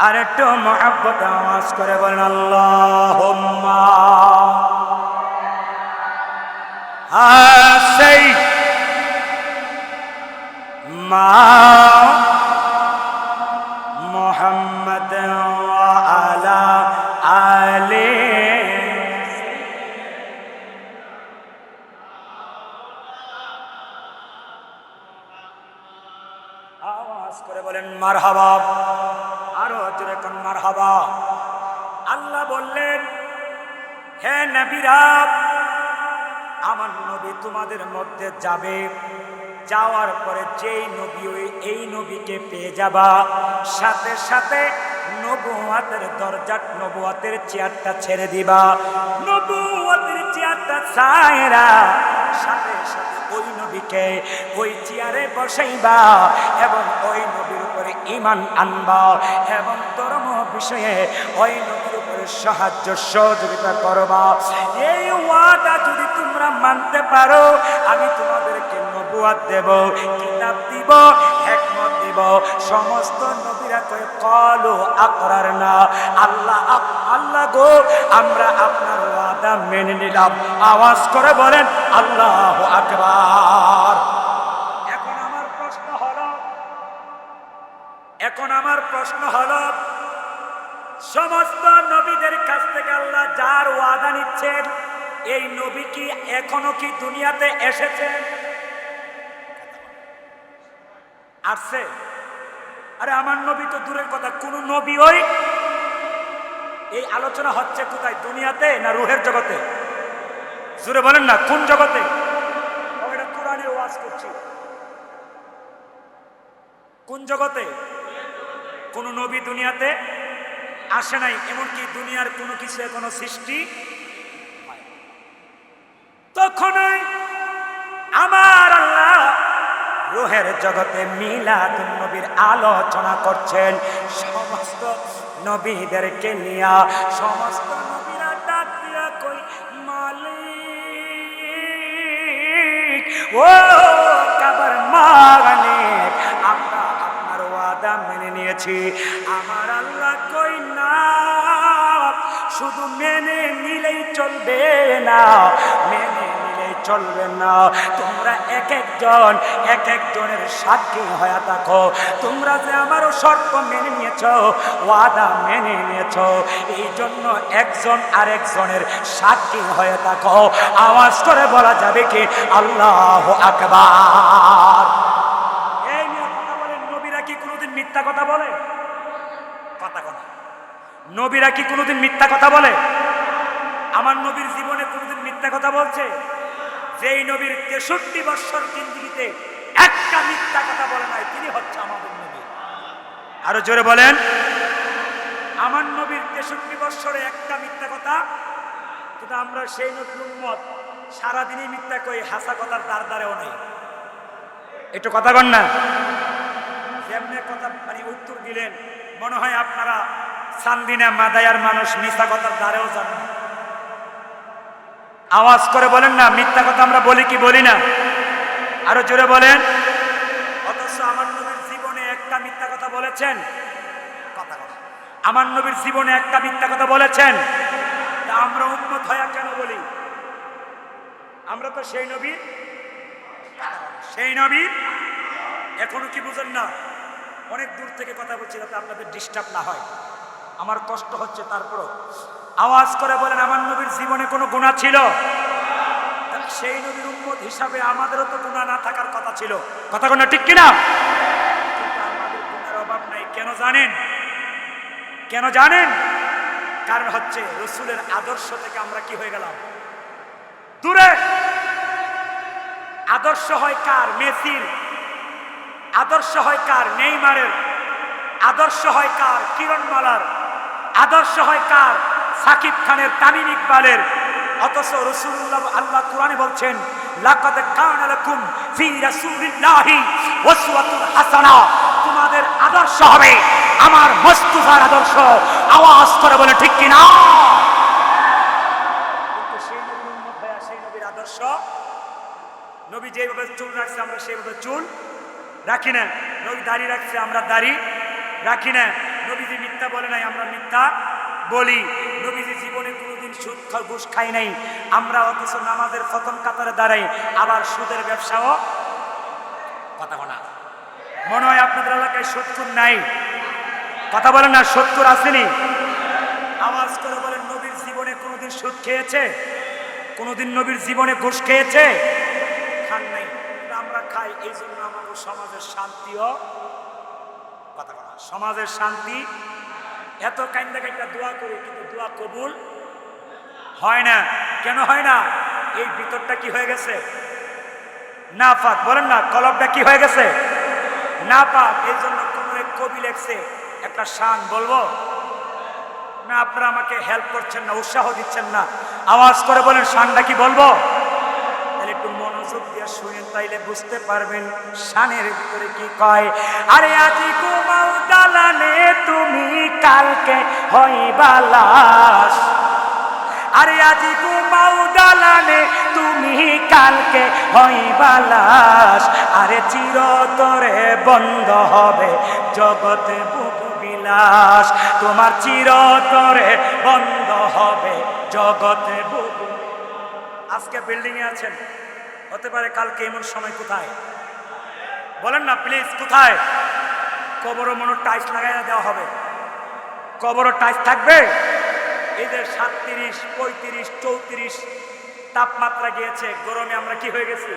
আর একটু মহাব্বতে আওয়াজ করে বলেন আল্লাহুম্মা। সেই মা মুহাম্মদ ওয়া আলা আলি আওয়াজ করে বলেন মারহাবা, আরো জোরে কোন মারহাবা। আল্লাহ বললেন, হে নবীরা, আমার নবী তোমাদের মধ্যে যাবে, যাওয়ার পরে যেই নবী এই নবীকে পেয়ে যাবা, সাথে সাথে নবুয়তের দরজা, নবুয়তের চেয়ারটা ছেড়ে দিবা। নবুয়তের চেয়ারটা ছাইরা সাথে সাথে ওই নবীকে ওই চেয়ারে বসাইবা এবং ওই নবীর উপরে ঈমান আনবা এবং ধর্ম বিষয়ে ওই নবীর উপরে সাহায্য সহযোগিতা করবা। এই ওয়াদা যদি তোমরা মানতে পারো, আমি তোমাদেরকে নবুয়ত দেব, কিতাব দিব, হিকমত দিব। সমস্ত নবীরা কয় ক্বালু আকরারনা, আল্লাহ গো, আমরা আপনার ওয়াদা মেনে নিলাম। আওয়াজ করে বলেন আল্লাহু আকবার। এখন আমার প্রশ্ন হলো সমস্ত নবীদের কাছ থেকে আল্লাহ যার ওয়াদা নিচ্ছেন, এই নবী কি এখনো কি দুনিয়াতে এসেছেন? আসছে? আরে আমার নবী তো দূরের কথা, কোন নবী ওই এই আলোচনা হচ্ছে কোথায়, দুনিয়াতে না রুহের জগতে? জোরে বলেন না, কোন জগতে? ওটা কোরআনের ওয়াজ করছি। কোন জগতে? কোন নবী দুনিয়াতে আসে নাই, এমনকি দুনিয়ার কোনো কিছু এখনো সৃষ্টি হয়। তখনই আমার আল্লাহ রুহের জগতে মিলাদুন নবীর আলোচনা করছেন। সমস্ত নবীদেরকে নিয়া সমস্ত নবীরা ডাক দিয়া কই, মালিক ও কাবার মালিক, আমরা আপনার ওয়াদা মেনে নিয়েছি। আমার আল্লাহ কই, না, শুধু মেনে নিলেই চলবে না, মেনে নিলেই চলবে না। তোমরা এক একজনের সাক্ষী হয়ে থাকো। তোমরা যে আমারও শর্ত মেনে নিয়েছ, ওয়াদা মেনে নিয়েছ, এই জন্য একজন আরেকজনের সাক্ষী হয়ে থাকো। আওয়াজ করে বলা যাবে কি আল্লাহু আকবার। এই নিয়ে কথা বলেন, নবীরা কি কোনোদিন মিথ্যা কথা বলে? কথা নবীরা কি কোনোদিন মিথ্যা কথা বলে? আমার নবীর জীবনে কোনোদিন মিথ্যা কথা বলছে? যেই নবীর 63 বছর জিন্দেগিতে একটা মিথ্যা কথা বলে নাই, তিনি হচ্ছে আমাদের নবী। আরো জোরে বলেন, আমার নবীর 63 বছরে একটা মিথ্যা কথা। কিন্তু আমরা সেই নবীর উম্মত, সারাদিনই মিথ্যা কই, হাসা কথার দ্বার দ্বারেও নেই। একটু কথা কন না, যেমনি কথা মানে উত্তর দিলেন মনে হয় আপনারা চান্দিনা মাদায়ার মানুষ, মিথ্যা কথার দ্বারেও যান না। আওয়াজ করে বলেন না, মিথ্যা কথা আমরা বলি কি বলি না? আরো জোরে বলেন। অথচ আমার নবীর জীবনে একটা মিথ্যা কথা বলেছেন? কথা কথা, আমার নবীর জীবনে একটা মিথ্যা কথা বলেছেন? তা আমরা উম্মত হয়ে কেন বলি? আমরা তো সেই নবী এখনো কি বুঝেন না? অনেক দূর থেকে কথা বলছি যাতে আপনাদের ডিস্টার্ব না হয়, আমার কষ্ট হচ্ছে। তারপরও আওয়াজ করে বলেন, আমার নবীর জীবনে কোনো গুনাহ ছিল? সেই নবীর উম্মত হিসাবে আমাদেরও তো গুনাহ না থাকার কথা ছিল। কথা কোন ঠিক কিনা? কিন্তু আমাদের গুনাহের অভাব নাই। কেন জানেন? কারণ হচ্ছে রাসূলের আদর্শ থেকে আমরা কি হয়ে গেলাম? দূরে। আদর্শ হয় কার? মেসির। আদর্শ হয় কার? নেইমারের। আদর্শ হয় কার? কিরণমালার। আদর্শ হয় কার? সাকিব খানের, তামিম ইকবালের। অথচ রাসূলুল্লাহ, আল্লাহ কোরআনে বলছেন, লাকাদ কানা লাকুম ফি রাসূলিল্লাহি উসওয়াতুন হাসানাহ, তোমাদের আদর্শ হবে আমার মুস্তাফার আদর্শ। আওয়াজ করে বলে ঠিক কি না? কিন্তু সেই নবীর উম্মত হয়ে সেই নবীর আদর্শ, নবী যেভাবে চুল রাখছে আমরা সেইভাবে চুল রাখি না। নবী দাড়ি রাখছে, আমরা দাড়ি রাখি না। নবীজি মিথ্যা বলে নাই, আমরা মিথ্যা বলি। নবীজি জীবনে কোনোদিন সুদ ঘুষ খাই নাই, আমরা অথচ নামাজের প্রথম কাতারে দাঁড়াই, আবার সুদের ব্যবসাও কথা বলা। মনে হয় আপনাদের এলাকায় 70 নাই, কথা বলেন না, 70 আসেনি? আওয়াজ করে বলেন, নবীর জীবনে কোনোদিন সুদ খেয়েছে? কোনোদিন নবীর জীবনে ঘুষ খেয়েছে? খান নাই। আমরা খাই, এই জন্য আমাদের সমাজের শান্তিও, কথা বলা, সমাজের শান্তি। এত কাইন্দা কাইন্দা দোয়া করি, কিন্তু দোয়া কবুল হয় না। কেন হয় না? এই ভিতরটা কি হয়ে গেছে? না পাক। বলেন না, কলবটা কি হয়ে গেছে? না পাক। এই জন্য কোন এক কবি লেখছে একটা শান, বলবো না? আপনারা আমাকে হেল্প করছেন না, উৎসাহ দিচ্ছেন না। আওয়াজ করে বলেন, শানটা কি বলবো? তাহলে একটু মনোযোগ দিয়ে শুনেন, তাইলে বুঝতে পারবেন শানের ভিতরে কি কয়। আরে আজি ঘুমাও দালানে, তুমি কালকে হইবা লাশ। আরে আজি ঘুমাও দালানে, তুমি কালকে হইবা লাশ। আরে চিরতরে বন্ধ হবে জগতে বুকু বিলাস। তোমার চিরতরে বন্ধ হবে জগতে বুকু। আজকে বিল্ডিং এ আছেন, হতে পারে কালকে এমন সময় কোথায়? বলেন না প্লিজ, কোথায়? কবরও মনে টাইলস লাগাইয়া দেওয়া হবে। কবরও টাইলস থাকবে। এই যে 37, 35, 34 তাপমাত্রা গিয়েছে, গরমে আমরা কি হয়ে গেছি?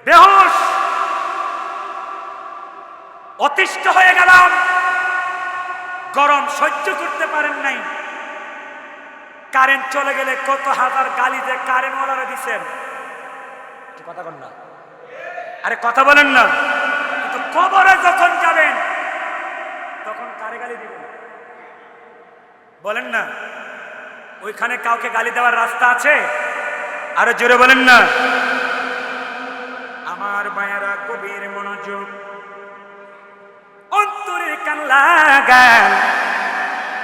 বেহুশ, অতিষ্ঠ হয়ে গেলাম। গরম সহ্য করতে পারেন নাই। কারেন্ট চলে গেলে কত হাজার গালি যে কারেন্টওয়ালারা দিচ্ছেন, কথা বলেন না। আরে কথা বলেন না। কিন্তু কবরে যখন যাবেন তখন কারে গালি দিবেন? বলেন না। ওইখানে কাউকে গালি দেওয়ার রাস্তা আছে? আরে জোরে বলেন না। আমার মায়েরা গভীর মনোযোগ, অন্তরের কান লাগান।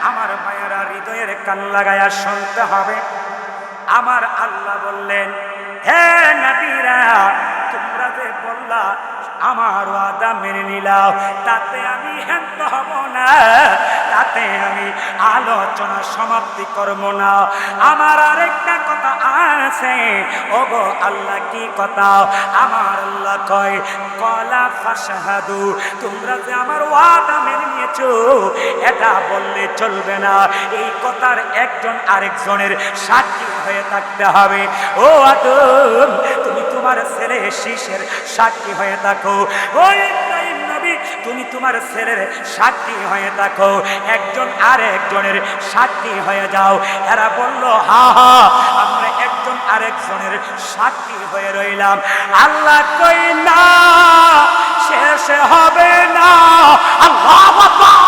আমার মায়েরা হৃদয়ের কান লাগায়া শুনতে হবে। আমার আল্লাহ বললেন, হে নবীরা, তোমরা যে বললা আমার ওয়াদা মেনে নিলাম, তাতে আমি হ্যান্ত হব না, তাতে আমি আলোচনা সমাপ্তি করব না। আমার আরেকটা কথা আছে। ওগো আল্লাহ, কি কথা? আমার আল্লাহ কয়, কলা ফাশহাদু, তোমরা যে আমার ওয়াদা মেনে নিয়েছো, এটা বললে চলবে না। এই কথার একজন আরেকজনের সাক্ষী হয়ে থাকতে হবে। ও আদম, তুমি তোমার ছেলে শীষের সাক্ষী হয়ে থাকো। ওই ইব্রাহিম নবী, তুমি তোমার ছেলের সাক্ষী হয়ে থাকো। একজন আরেকজনের সাক্ষী হয়ে যাও। এরা বলল, হা হা, আমরা একজন আরেকজনের সাক্ষী হয়ে রইলাম। আল্লাহ কই, না, শেষ হবে না। আল্লাহু আকবার।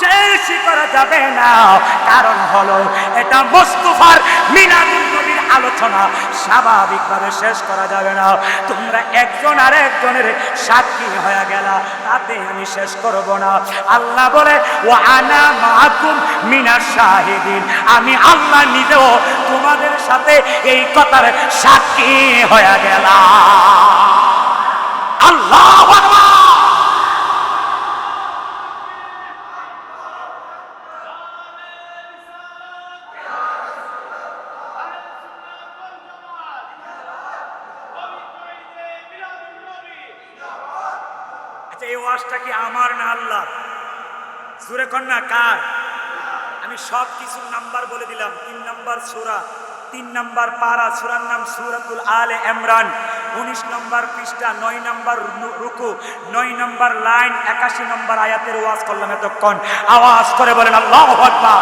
শেষ করা যাবে না। কারণ হলো এটা মুস্তাফার মিলাদুন নবীর আলোচনা, স্বাভাবিকভাবে শেষ করা যাবে না। তোমরা একজন আর একজনের সাক্ষী হয়ে গেলা, তাতে আমি শেষ করব না। আল্লাহ বলে, ওয়া আনা মাআকুম মিনাশ শাহিদিন, আমি আল্লাহ নিজেও তোমাদের সাথে এই কথার সাক্ষী হয়ে গেলাম। আল্লাহু আকবার। এই ওয়াজটা কি আমার না আল্লাহ? জোরে কন্যা কার? আমি সব কিছু নাম্বার বলে দিলাম। 3 নম্বর সূরা, 3 নম্বর পারা, সূরার নাম সূরাতুল আলে ইমরান, 19 নম্বর পৃষ্ঠা, 9 নম্বর রুকু, 9 নম্বর লাইন, 81 নম্বর আয়াতের ওয়াজ করলাম এতক্ষণ। আওয়াজ করে বলেন আল্লাহু আকবার।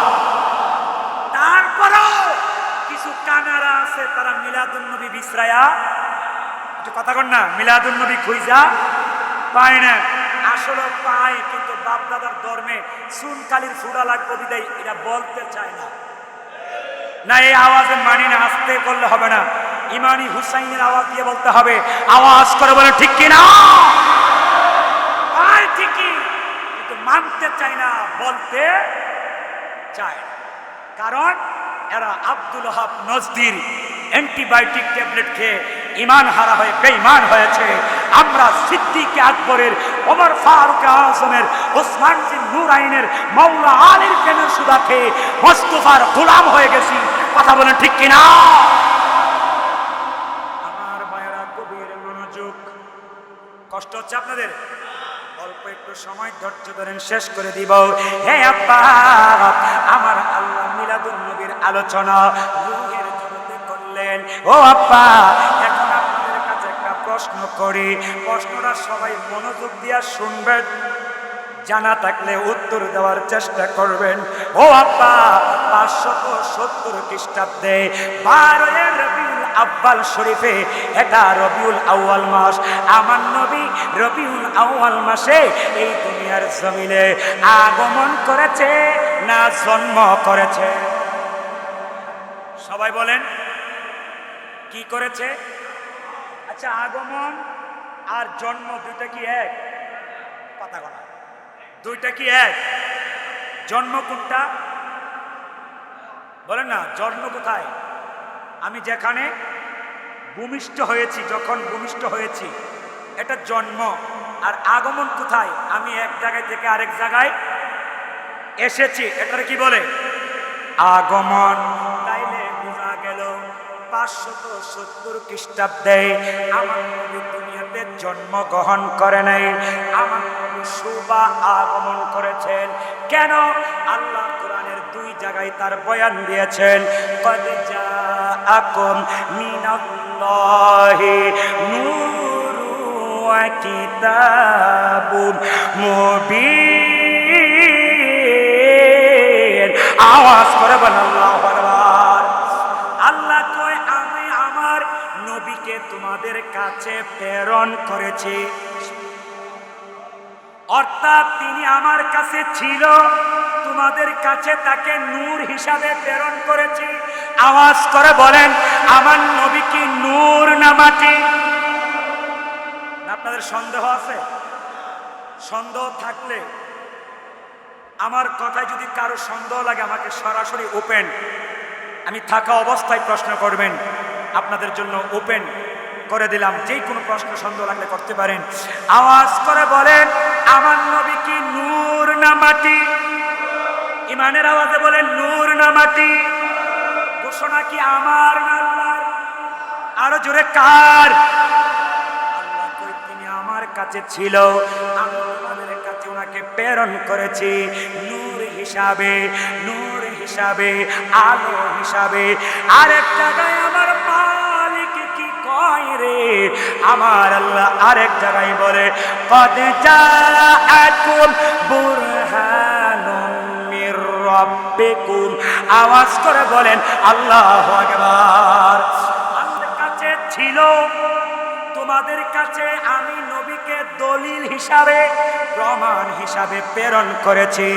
তারপরেও কিছু কানারা আছে, তারা মিলাদুন নবী বিসরায়া, একটু কথা কন না, মিলাদুন নবী খুঁজা পায় না। আসলে পায়, কিন্তু বাপ দাদার ধর্মে চুন কালির ফুড়া লাগবে বিদায় এটা বলতে চায় না। না, এই আওয়াজে মানি না, আস্তে করলে হবে না, ইমানি হুসাইনের আওয়াজ দিয়ে বলতে হবে। আওয়াজ করে বলে ঠিক কিনা? পায় ঠিকই, কিন্তু মানতে চায় না, বলতে চায়। কারণ এরা আব্দুল ওহাব নজদির অ্যান্টিবায়োটিক ট্যাবলেট খেয়ে ইমান হারা হয়ে বেঈমান হয়েছে। আমরা সিদ্দিক আকবরের, ওমর ফারুক আজমের, ওসমান বিন নুরাইনের, মাওলা আলীর প্রেমের সুদা খেয়ে মুস্তাফার গোলাম হয়ে গেছি। কথা বলেন ঠিক কিনা? আমার ভাইরা গভীর মনোযোগ, কষ্ট হচ্ছে আপনাদের? অল্প একটু সময় ধৈর্য ধরেন, শেষ করে দিব। হে আব্বা, আমার আল্লাহ মিলাদুন নবীর আলোচনা রূহের জগতে করলেন। ও আব্বা, এখন আপনাদের কাছে একটা প্রশ্ন করি, প্রশ্নটা সবাই মনোযোগ দিয়ে শুনবেন, জানা থাকলে উত্তর দেওয়ার চেষ্টা করবেন। ও আব্বা, 570 খ্রিস্টাব্দে 12 রবিউল আউয়াল শরীফে, এটা রবিউল আউয়াল মাস, আমার নবী রবিউল আউয়াল মাসে এই দুনিয়ার জমিনে আগমন করেছে না জন্ম করেছে? সবাই বলেন, কি করেছে? আচ্ছা, আগমন আর জন্ম দুইটা কি এক? কথা বলা, দুইটা কি এক? জন্ম কোনটা বলেন না? জন্ম কোথায়? আমি যেখানে ভূমিষ্ঠ হয়েছি, যখন ভূমিষ্ঠ হয়েছি, এটা জন্ম। আর আগমন কোথায়? আমি এক জায়গায় থেকে আরেক জায়গায় এসেছি, এটার কি বলে? আগমন। তাইলে বোঝা গেল 570 খ্রিস্টাব্দে আমার নবী দুনিয়াতে জন্মগ্রহণ করে নাই, আমার নবী শুবা আগমন করেছেন। কেন? আল্লাহ কোরআনের 2 জায়গায় তার বয়ান দিয়েছেন। কদ জাআকুম মিনাল্লাহি নূরু ওয়া কিতাবুম মুবিন। আওয়াজ করে বলেন আল্লাহু আকবার। আল্লাহ কয়, আমি আমার নবীকে তোমাদের কাছে প্রেরণ করেছি, অর্থাৎ তিনি আমার কাছে ছিল, তোমাদের কাছে তাকে নূর হিসাবে প্রেরণ করেছি। আওয়াজ করে বলেন, আমার নবী কি নূর না মাটি? আপনাদের সন্দেহ আছে? সন্দেহ থাকলে, আমার কথায় যদি কারো সন্দেহ লাগে, আমাকে সরাসরি ওপেন, আমি থাকা অবস্থায় প্রশ্ন করবেন, আপনাদের জন্য ওপেন করে দিলাম, যে কোনো প্রশ্ন সন্দেহ লাগলে করতে পারেন। আওয়াজ করে বলেন, আমার নবী কি নূর না মাটি? ইমানের আওয়াজে বলেন, নূর না মাটি? ঘোষণা কি আমার না আল্লাহর? আরো জোরে কার? আল্লাহ কই, তিনি আমার কাছে ছিল, আমি তোমাদের কাছে ওনাকে প্রেরণ করেছি নূর হিসাবে, নূর হিসাবে, আলো হিসাবে। আরেক জায়গায় আমার মালিক কি কয় রে, আমার আল্লাহ আরেক জায়গায় বলে, কদ জাআকুম বুরহানুম মির রাব্বিকুম। আওয়াজ করে বলেন আল্লাহু আকবার। আমাদের কাছে ছিল, তোমাদের কাছে আমি নবীকে দলিল হিসাবে, প্রমাণ হিসাবে প্রেরণ করেছি।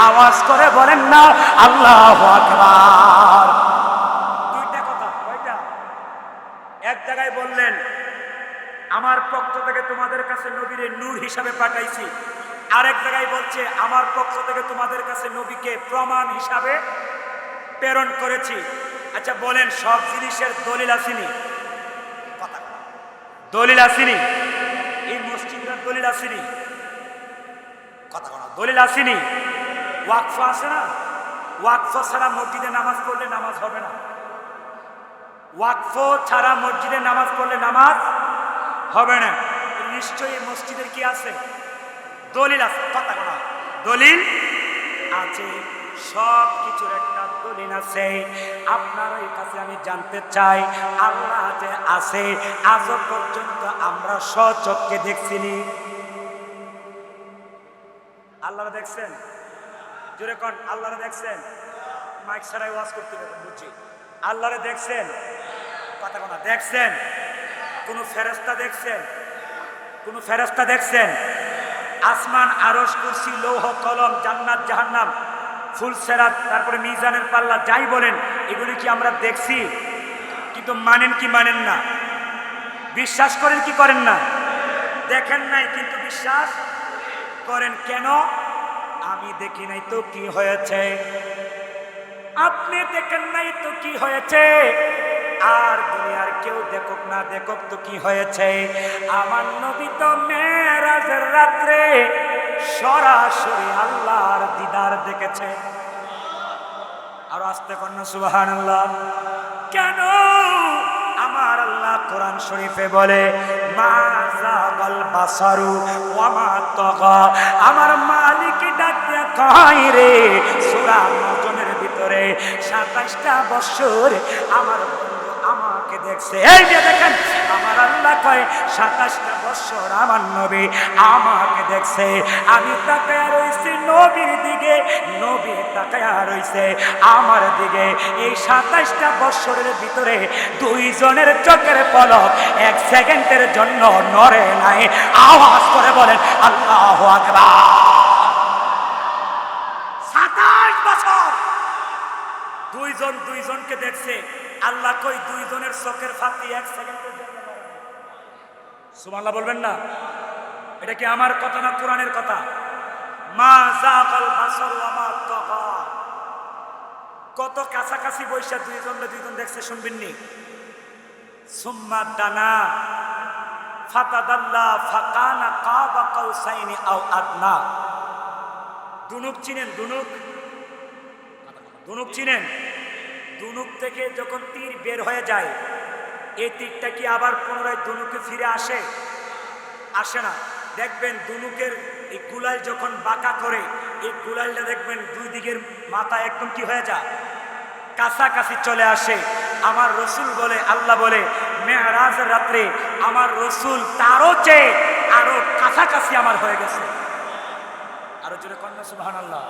আওয়াজ করে বলেন না আল্লাহু আকবার। দুইটা কথা, কয়টা? এক জায়গায় বললেন, আমার পক্ষ থেকে তোমাদের কাছে নবীরে নূর হিসাবে পাঠাইছি, আরেক জায়গায় বলছে, আমার পক্ষ থেকে তোমাদের কাছে নবীকে প্রমাণ হিসাবে প্রেরণ করেছি। আচ্ছা বলেন, সব জিনিসের দলিল আসেনি? কথা, দলিল আসেনি? এই মসজিদের দলিল আসেনি? কথা বলা, দলিল আসেনি? ওয়াকফ আছে না? ওয়াকফ ছাড়া মসজিদে নামাজ পড়লে নামাজ হবে না। ওয়াকফ ছাড়া মসজিদে নামাজ পড়লে নামাজ হবে না। নিশ্চয়ই মসজিদের কি আছে? দলিল আছে। কথা বলা, দলিল আছে, সব কিছুর একটা দলিল আছে। আপনার এই কাছে আমি জানতে চাই, আল্লাহ যে আছে, আজ পর্যন্ত আমরা স্বচক্ষে দেখছিনি? আল্লাহরা দেখছেন? জোরে কোন, আল্লাহরা দেখছেন? মাইক ছাড়াই ওয়াজ করতে হবে, বুঝছি। আল্লাহরা দেখছেন? কথা বলা, দেখছেন? কোন ফেরেশতা দেখছেন? কোন ফেরেশতা দেখছেন? আসমান, আরশ, কুরসি, লৌহ, কলম, জান্নাত, জাহান্নাম, ফুলসেরাত, তারপরে মিজানের পাল্লা, যাই বলেন, এগুলি কি আমরা দেখছি? কিন্তু মানেন কি মানেন না? বিশ্বাস করেন কি করেন না? দেখেন নাই কিন্তু বিশ্বাস করেন। কেন? আমি দেখি নাই তো কি হয়েছে? আপনি দেখেন নাই তো কি হয়েছে? আর দুনিয়ার কেউ দেখুক না দেখুক তো কি হয়েছে? আমার নবী তো মেরাজের রাত্রে সরাসরি আল্লাহর দিদার দেখেছে। আর আস্তে কন্যা সুবহানাল্লাহ। কেন? আমার আল্লাহ কোরআন শরীফে বলে মা যাগাল বাসারু ওয়া মা তাগা। আমার মালিক ডাক দিয়া কয় রে সূরা নজমের ভিতরে 27টা বছর আমার বন্ধু আমাকে দেখছে। এই যে দেখেন আমার আল্লাহ কয় 27টা বছর আমার নবী আমাকে দেখছে। আমি তাকায়া রইছি নবীর দিকে, নবী তাকায়া রইছে আমার দিকে। এই 27টা বছরের ভিতরে দুইজনের চোখের পলক 1 সেকেন্ডের জন্য নড়ে নাই। আওয়াজ করে বলেন আল্লাহু আকবার। 27 বছর দুইজন দুইজনকে দেখছে। আল্লাহ কই দুইজনের চোখের ফাঁকি 1 সেকেন্ডের জন্য নড়ে নাই। সুবহানাল্লাহ বলবেন না? এটা কি আমার কথা না কোরআনের কথা? মা যাগাল বাসার ওয়া মা তাগা। কত কাছাকাছি বৈশা দুইজন দেখছে শুনবেননি। সুম্মা দানা ফাতাদাল্লা ফাকানা কাবা কাউসাইনি আও আদনা। দুনুক চিনেন? দুনুক চিনেন? দুনুক থেকে যখন তীর বের হয়ে যায়, এই তীরটা কি আবার পুনরায় দুনুকে ফিরে আসে? আসে না। দেখবেন দুনুকের এই গুলাল যখন বাঁকা করে, এই গুলালটা দেখবেন দুই দিকের মাথা একদম কি হয়ে যায়, কাছাকাছি চলে আসে। আমার রসুল বলে, আল্লাহ বলে মেরাজের রাত্রে আমার রসুল তারও চেয়ে আরো কাছাকাছি আমার হয়ে গেছে। আরো জোরে কন্যা সুবহানাল্লাহ।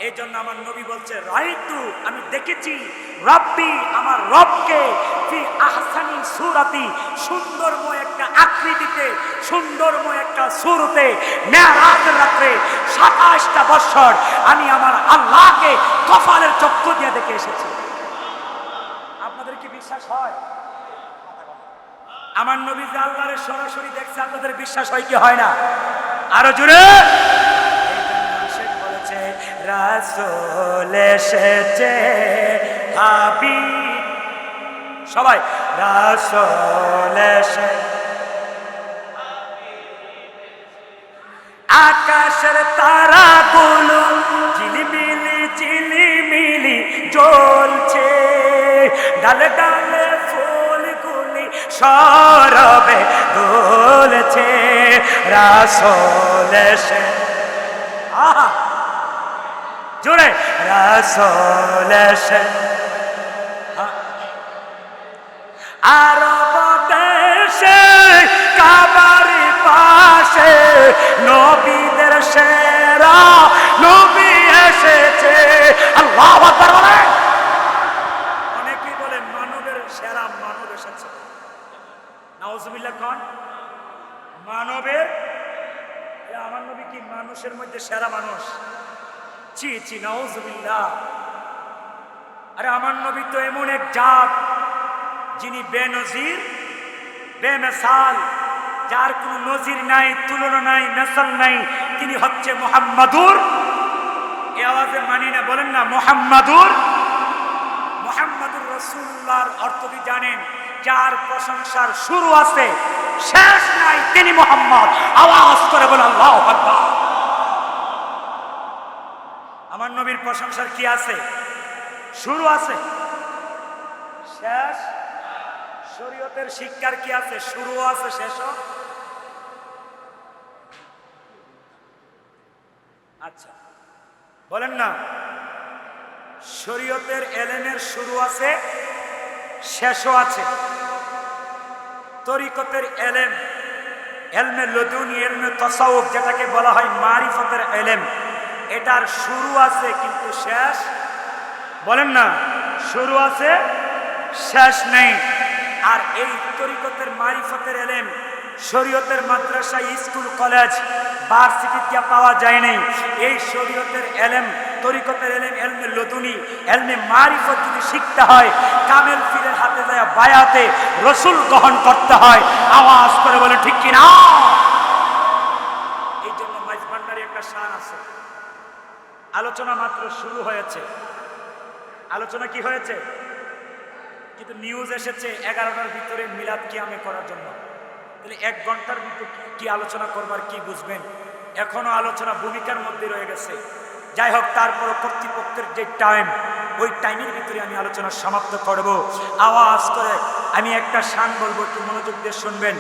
এই জন্য আমার নবী বলছে রাইতু, আমি দেখেছি রব্বি, আমার রবকে ফি আহসানি সূরাতি, সুন্দরময় একটা আকৃতিতে, সুন্দরময় একটা সূরতে মেরাজের রাত্রে 27টা বছর আমি আমার আল্লাহকে কপালের চক্ষু দিয়ে দেখে এসেছি। আপনাদের কি বিশ্বাস হয়? আমার নবী যে আল্লাহরে সরাসরি দেখছে, আপনাদের বিশ্বাস হয় কি হয় না? আরো জোরে। রাসূল এসেছে হাবিব, সবাই রাসূল এসেছে, আকাশের তারাগুলো ঝিলিমিলি ঝিলিমিলি জ্বলছে, ডালে ডালে ফুলগুলি সরবে দুলছে। রাসূল এসেছে, আহা জোরে, রাসূল এসেছে। আরব দেশে কাবার পাশে নবীদের সেরা নবী এসেছে। আল্লাহু আকবার বলেন। অনেকেই বলে মানবের সেরা মানব এসেছে। নাউজুবিল্লাহ কোন মানবের? আমার নবী কি মানুষের মধ্যে সেরা মানুষ? ছি ছি, নাউজুবিল্লাহ। আরে আমার নবী তো এমন এক জাত যিনি বেনজির বেমিসাল, যার কোনো নজির নাই, তুলনা নাই, মেসাল নাই। তিনি হচ্ছে মুহাম্মাদুর, এই আওয়াজে মানি না, বলেন না মুহাম্মাদুর। মুহাম্মাদুর রাসূলুল্লাহর অর্থ কি জানেন? যার প্রশংসার শুরু আছে শেষ নাই, তিনি মুহাম্মদ। আওয়াজ করে বলেন আল্লাহু আকবার। আমার নবীর প্রশংসার কি আছে? শুরু আছে, শেষ। শরীয়তের শিক্ষার কি আছে? শুরু আছে, শেষও। আচ্ছা বলেন না, শরীয়তের এলেমের শুরু আছে, শেষও আছে। তরিকতের এলেম, এলমে লদুনি, এলমে তাসাউফ, যেটাকে বলা হয় মারিফতের এলেম, এটার শুরু আছে কিন্তু শেষ, বলেন না, শুরু আছে শেষ নেই। আর এই তরিকতের মারিফতের এলেম শরীয়তের মাদ্রাসা, স্কুল, কলেজ, ভার্সিটিতে পাওয়া যায় নাই। এই শরীয়তের এলেম, তরিকতের এলেম, এলমে লদুনি, এলমে মারিফত যদি শিখতে হয় কামেল পীরের হাতে যায় বায়াতে রসুল গ্রহণ করতে হয়। আওয়াজ করে বলে ঠিক কিনা? এই জন্য মাইজ ভান্ডারি একটা শান আছে। আলোচনা মাত্র শুরু হয়েছে, আলোচনা কি হয়েছে, কিন্তু নিউজ এসেছে 11টার ভিতরে মিলাদ কিয়ামে করার জন্য। তাহলে 1 ঘন্টার ভিতরে কি আলোচনা করবার কি বুঝবেন? এখনো আলোচনা ভূমিকার মধ্যে রয়ে গেছে। যাই হোক, তারপর কর্তৃপক্ষের যে টাইম ওই টাইমের ভিতরে আমি আলোচনা সমাপ্ত করব। আওয়াজ করে আমি একটা শান বলবো, একটু মনোযোগ দিয়ে শুনবেন।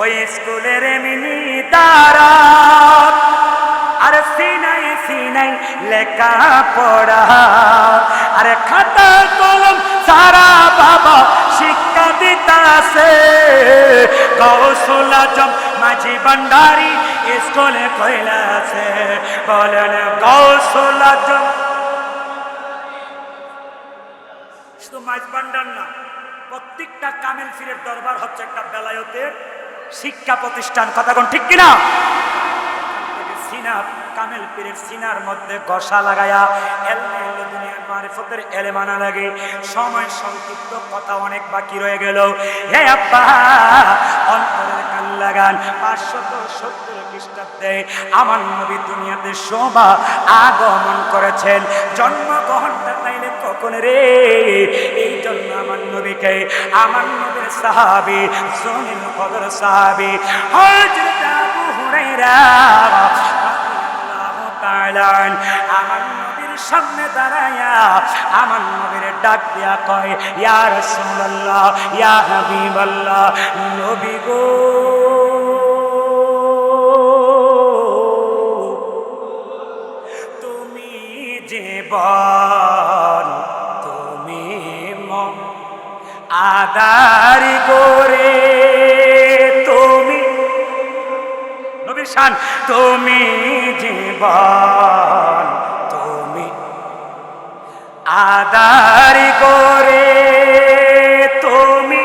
ওই স্কুলের মিনি তারা আরে সিনাই সিনাই লেখা পড়া, আরে খাতা কলম সারা বাবা শিক্ষা দিতাছে। গৌসুল আজম মাঝি ভান্ডারী স্কুলে কইলাছে, বলেন গৌসুল আজম। শুধু মাঝি ভান্ডার না, প্রত্যেকটা কামিল পীরের দরবার হচ্ছে একটা বেলায়েতের শিক্ষা প্রতিষ্ঠান। কথা কোন ঠিক কিনা? সিনা কামেল পীরের সিনার মধ্যে ঘষা লাগায়া এলমে দুনিয়ার মারিফতের এলেমানা লাগে। সময় সংক্ষিপ্ত, কথা অনেক বাকি রয়ে গেল। হে আব্বা, অন্তরের কান লাগান। 570 খ্রিস্টাব্দে আমার নবী দুনিয়াতে শোভা আগমন করেছেন। জন্মগ্রহণটা তাইলে কখন রে? এই জন্য আমার নবীকে, আমার নবীর সাহাবী জলিল কদর সাহাবী হযরত আবু হুরায়রা রাদিয়াল্লাহু তাআলা আমার নবীর সামনে দাঁড়ায়া আমার নবীর ডাক দিয়া কয়, ইয়া রাসূলুল্লাহ, ইয়া হাবিবাল্লাহ, নবী গো, তুমি জীবন, তুমি মন আদার করে, তুমি নবীর শান, তুমি জীবন, তুমি আদার করে, তুমি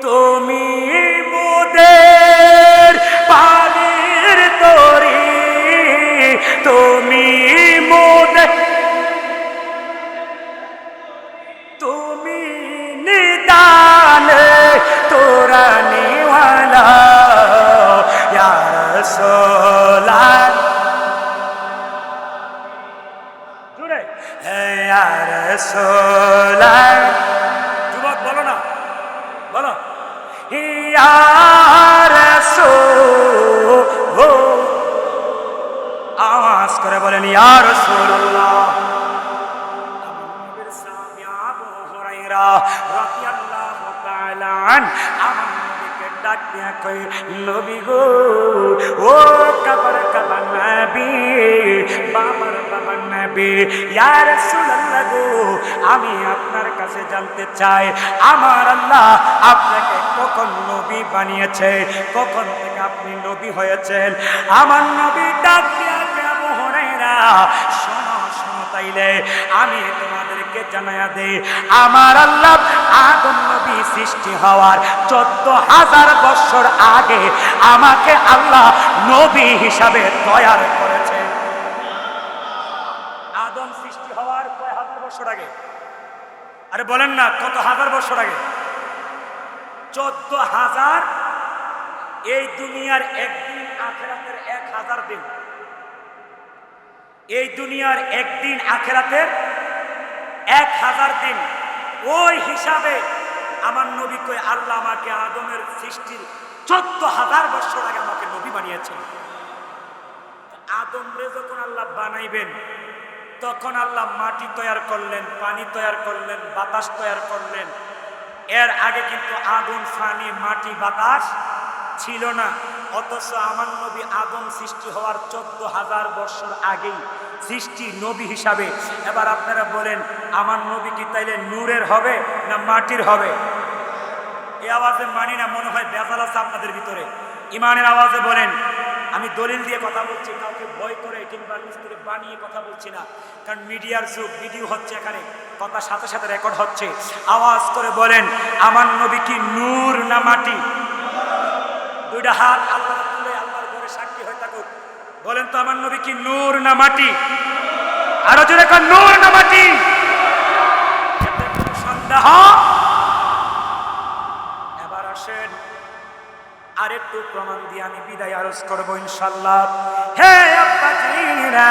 তুমি মোদের পানির তরি, তুমি মোদের, তুমি নিদানে তোরা নিওয়ালা ইয়া রাসূলুল্লাহ। জুড়ে ইয়া রাসূলুল্লাহ। যুবক বলো না, বলো ইয়া রাসূল, আওয়াজ করে বলেন ইয়া রাসূলুল্লাহ। রাদিয়াল্লাহু তাআলা আমার নবীকে ডাক দিয়া কই, নবী গো, ও কবর কবর নবী, বাবার বাবা নবী, ইয়া রাসূলুল্লাহ গো, আমি আপনার কাছে জানতে চাই আমার আল্লাহ আপনাকে কখন নবী বানিয়েছে, কখন থেকে আপনি নবী হয়েছেন? আমার নবী ডাক দিয়া কই, আবু হুরায়রা শোনো শোনো, তাইলে আমি তোমাদেরকে জানায়া দেই, আমার আল্লাহ আদম নবী সৃষ্টি হওয়ার 14,000 বছর আগে আমাকে আল্লাহ নবী হিসাবে তৈরি করেছে। আদম সৃষ্টি হওয়ার কয় হাজার বছর আগে? আরে বলেন না, কত হাজার বছর আগে? 14,000। এই দুনিয়ার একদিন, আখিরাতের 1000 দিন। এই দুনিয়ার একদিন, আখিরাতের 1000 দিন। ওই হিসাবে আমার নবী কই, আল্লাহ আমাকে আদমের সৃষ্টির 14,000 বছর আগে আমাকে নবী বানিয়েছেন। আদমরে যখন আল্লাহ বানাইবেন তখন আল্লাহ মাটি তৈরি করলেন, পানি তৈরি করলেন, বাতাস তৈরি করলেন। এর আগে কিন্তু আগুন, পানি, মাটি, বাতাস ছিল না। অথচ আমার নবী আদম সৃষ্টি হওয়ার 14,000 বছর আগেই সৃষ্টি নবী হিসাবে। এবার আপনারা বলেন, আমার নবী কি তাইলে নূরের হবে না মাটির হবে? এই আওয়াজে মানি না, মনে হয় বেজাল আছে আপনাদের ভিতরে। ইমানের আওয়াজে বলেন। আমি দলিল দিয়ে কথা বলছি, কাউকে ভয় করে কিংবা মিস্ত্রি বানিয়ে কথা বলছি না, কারণ মিডিয়ার যুগ, ভিডিও হচ্ছে, এখানে কথা সাথে সাথে রেকর্ড হচ্ছে। আওয়াজ করে বলেন, আমার নবী কি নূর না মাটি? দুইটা হাত আল্লাহ তুলে আল্লাহর ঘরে সাক্ষী হয়ে থাকুক। বলেন তো, আমার নবী কি নূর না মাটি? আরো জোরে কোন, নূর না মাটি? সন্দেহ? এবার আসেন আরেকটু প্রমাণ দিয়ে আমি বিদায় আরজ করবো ইনশাল্লাহ। হে আব্বাজিরা,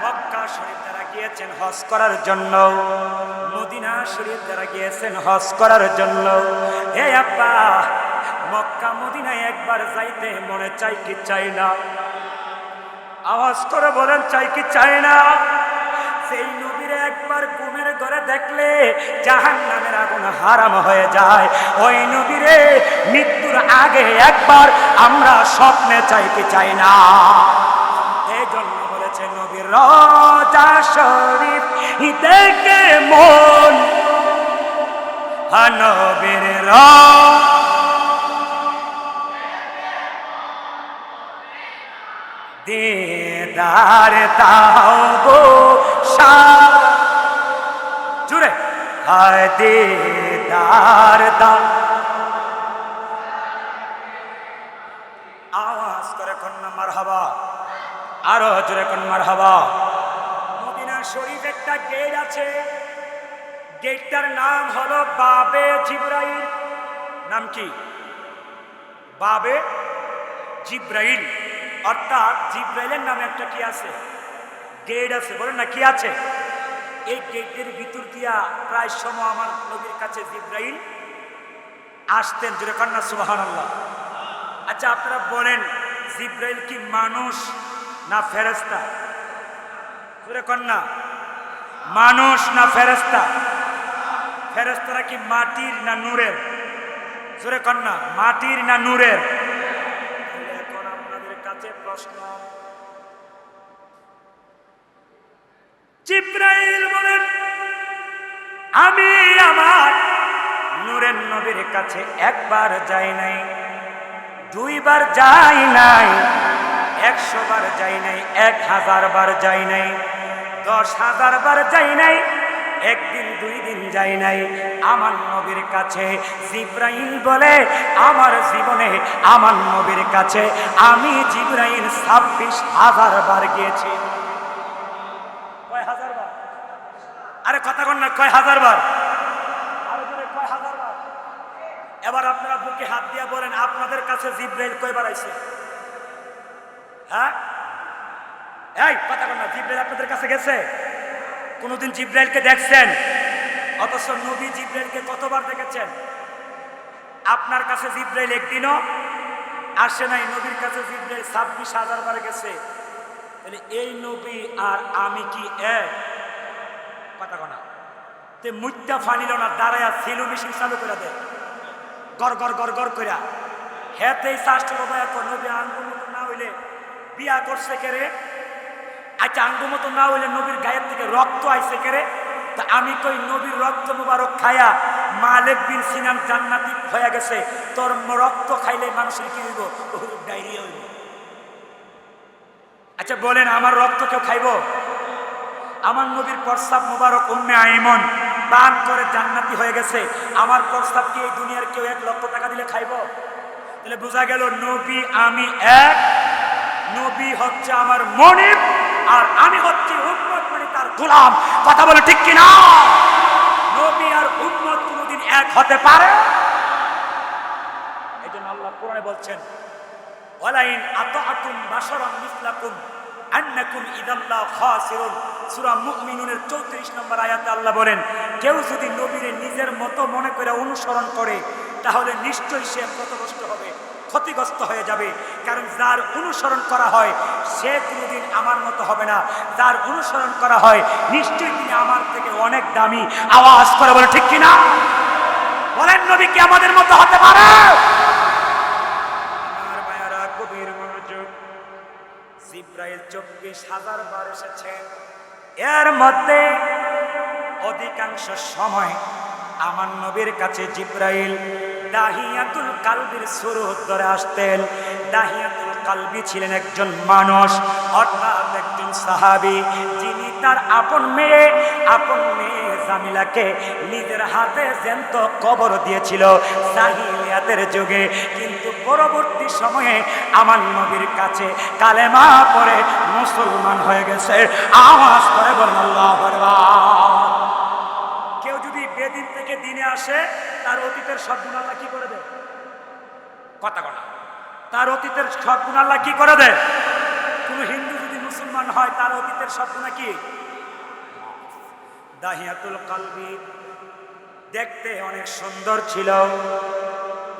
মক্কা শরীফ যারা গিয়েছেন হজ করার জন্য, মদিনা শরীফ যারা গিয়েছেন হজ করার জন্য, হে আব্বা, মক্কা মদিনায় একবার যাইতে মনে চাই কি চাই না? আওয়াজ করে বলেন, চাই কি চাই না? সেই দেখলে জাহান্নামের আগুন হারাম হয়ে যায়। ওই নবীরে মৃত্যুর আগে একবার আমরা স্বপ্নে চাইতে চাই না। এই জন্য বলেছে নবীর রওজা শরীফ দেখে মন, নবীর দিদার দাও গো জুড়ে, হায় দিদার দাও। আওয়াজ করে কন্যা মারহাবা, আরো জোরে কন্যা মারহাবা। মদিনা শরীফ একটা গেট আছে, গেটটার নাম হলো বাবে জিব্রাইল। নাম কি? বাবে জিব্রাইল। অর্থাৎ জিব্রাইলের নামে একটা কি আছে? গেট আছে। বলেন না কি আছে? এই গেটের ভিতর দিয়া প্রায় সময় আমার নবীর কাছে জিব্রাইল আসতেন। জোরে কন্যা সুবহানাল্লাহ। আচ্ছা আপনারা বলেন, জিব্রাইল কি মানুষ না ফেরেশতা? জোরে কন্যা, মানুষ না ফেরেশতা? ফেরেশতারা কি মাটির না নূরের? জোরে কন্যা, মাটির না নূরের? এখন আপনাদের কাছে প্রশ্ন, জিব্রাইল বলেন আমি আমার নূরের নবীর কাছে একবার যাই নাই, দুইবার যাই নাই, 100 বার যাই নাই, 1000 বার যাই নাই, 10,000 বার যাই নাই, একদিন 2 দিন যাই নাই। আমার নবীর কাছে জিব্রাইল বলে আমার জীবনে আমার নবীর কাছে আমি জিব্রাইল 26,000 বার গিয়েছি। কয় হাজার বার? আরে কথা কন না, কয় হাজার বার? আরে বলে কয় হাজার বার? এবার আপনারা বুকে হাত দিয়ে বলেন আপনাদের কাছে জিব্রাইল কয়বার আইছে? হ্যাঁ, এই কথা কন না, জিব্রাইল আপনাদের কাছে গেছে? কোনদিন জিব্রাইলকে দেখছেন? অথচ নবী জিব্রাইলকে কতবার দেখেছেন? আপনার কাছে জিব্রাইল একদিনও আসে নাই, নবীর কাছে জিব্রাইল 26,000 বার গেছে। তাহলে এই নবী আর আমি কি এক? কথা কনা তে মুইটা ফানিল না, দাঁড়ায়া সিলু মেশিন চালু করে দেয় গড় গড় গড় গড় কইরা। হেতেই শাস্ত্র বাবা নবী আঙ্গুমতো না হইলে বিয়া করছে কেরে? আচ্ছা আঙ্গুমতো না হইলে নবীর গায়ের থেকে রক্ত আইছে কেরে? তা আমি কই নবীর রক্ত মুবারক খায়া মালিক বিন সিনান জান্নাতি হয়ে গেছে, তোর রক্ত খাইলে মানুষের কি হইব? ডায়রিয়া হইব। আচ্ছা বলেন আমার রক্ত কেউ খাইব? আমার নবীর প্রস্তাব মুবারক উম্মে আইমন পান করে জান্নাতি হয়ে গেছে, আমার প্রস্তাব কি এই দুনিয়ার কেউ 1 লক্ষ টাকা দিলে খাইব? তাহলে বোঝা গেল নবী আমি এক, নবী হচ্ছে আমার মনিব আর আমি হচ্ছি উম্মত, মানে তার গোলাম। কথা বলে ঠিক কিনা? নবী আর উম্মত কোনদিন এক হতে পারে? এই জন্য আল্লাহ কোরআনে বলছেন ওয়ালাইন আতাআতুম বাশারান মিসলাকুম আন্নাকুম ইদাল্লা খাসিরুন। সূরা মুমিনুনের 34 নম্বর আয়াতে আল্লাহ বলেন কেউ যদি নবীরে নিজের মতো মনে করে অনুসরণ করে তাহলে নিশ্চয়ই সে পথভ্রষ্ট হবে, ক্ষতিগ্রস্ত হয়ে যাবে। কারণ যার অনুসরণ করা হয় সে কোনোদিন আমার মতো হবে না, যার অনুসরণ করা হয় নিশ্চয়ই তিনি আমার থেকে অনেক দামি। আওয়াজ করে বলে ঠিক কিনা? বলেন নবী কি আমাদের মতো হতে পারে? আমার ভাইয়ারা গভীর মনোযোগ, জিব্রাইল 24,000 বার এসেছে, এর মধ্যে অধিকাংশ সময় আমার নবীর কাছে জিব্রাইল দাহিয়াতুল কালবির সুরত ধরে আসতেন। দাহিয়াতুল কালবি ছিলেন একজন মানুষ, অর্থাৎ একজন সাহাবী, যিনি তার আপন মেয়ে জামিলাকে নিজের হাতে জ্যান্ত কবর দিয়েছিল জাহিলিয়াতের যুগে। কিন্তু পরবর্তী সময়ে আমার নবীর কাছে কালেমা পড়ে মুসলমান হয়ে গেছে। আওয়াজ করে বলেন আল্লাহু আকবার। কেউ যদি বেদিন থেকে দিনে আসে তার অতীতের সব গুনাহ আল্লাহ কি করে দেয়? কথা বলা, তার অতীতের সব গুনাহ আল্লাহ কি করে দেয়? কোন হিন্দু যদি মুসলমান হয় তার অতীতের সব গুনাহ কি? দাহিয়াতুল কালবি দেখতে অনেক সুন্দর ছিল,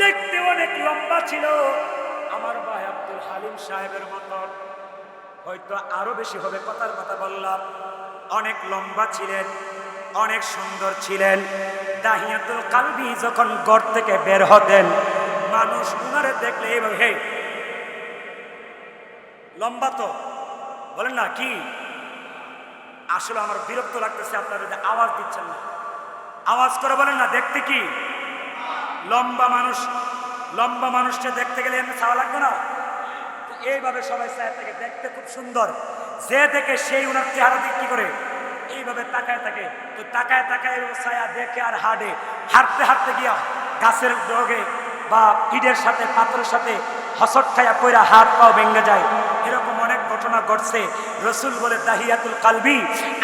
দেখতে অনেক লম্বা ছিল, আমার ভাই আব্দুল হালিম সাহেবের মতন, হয়তো আরো বেশি হবে, কথার কথা বললাম। অনেক লম্বা ছিলেন, অনেক সুন্দর ছিলেন। দাহিয়াতুল কালবি যখন ঘর থেকে বের হতেন, মানুষ উনারে দেখলে এইভাবে, হে লম্বা তো, বলেন না কি? আসলে আমার বিরক্ত লাগতেছে, আপনারা যে আওয়াজ দিচ্ছেন না, আওয়াজ করে বলেন না, দেখতে কি লম্বা মানুষ? লম্বা মানুষকে দেখতে গেলে এমনি ছাওয়া লাগবে না? এইভাবে সবাই ছায়া থেকে দেখতে খুব সুন্দর, যে দেখে সেই উনার চেহারা দিক কি করে এইভাবে তাকায় থাকে। তো তাকায় তাকায় ছায়া দেখে আর হাঁটতে হাঁটতে গিয়া গাছের ডগে বা ইটের সাথে পাথরের সাথে হসট খায়া পয়রা হাত পাও ভেঙে যায়। এরকম অনেক ঘটনা ঘটছে। রসুল বলে দাহিয়াতুল কালবি,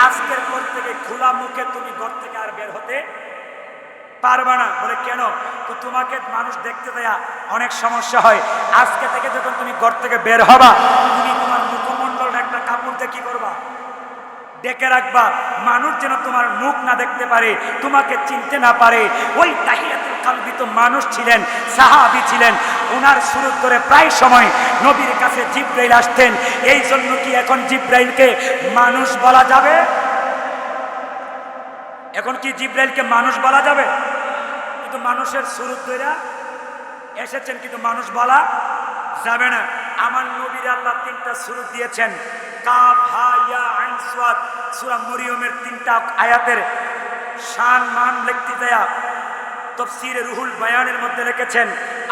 আজকের পর থেকে খোলা মুখে তুমি ঘর থেকে আর বের হতে পারবা না। বলে কেন? তো তোমাকে মানুষ দেখতে দেয়া অনেক সমস্যা হয়। আজকে থেকে যখন তুমি ঘর থেকে বের হবা, তুমি তোমার মুখমণ্ডল একটা কাপড় দিয়ে কি করবা? ডেকে রাখবা, মানুষ যেন তোমার মুখ না দেখতে পারে, তোমাকে চিনতে না পারে। ওই দাহিয়াতুল কালবি তো মানুষ ছিলেন, সাহাবী ছিলেন। ওনার সুরত করে প্রায় সময় নবীর কাছে জিবরাইল আসতেন। এই জন্য কি এখন জিবরাইলকে মানুষ বলা যাবে? এখন কি জিবরাইলকে মানুষ বলা যাবে? কিন্তু মানুষের সুরত ধইরা এসেছেন, কিন্তু মানুষ বলা যাবে না। আমার নবীর আল্লাহ 3টা সুরত দিয়েছেন, কাফ হা ইয়া আইন সাদ। সূরা মরিয়মের 3টা আয়াতের শান মান লিখতে দেয়া তাফসীরে রুহুল বায়ানের মধ্যে লিখেছেন,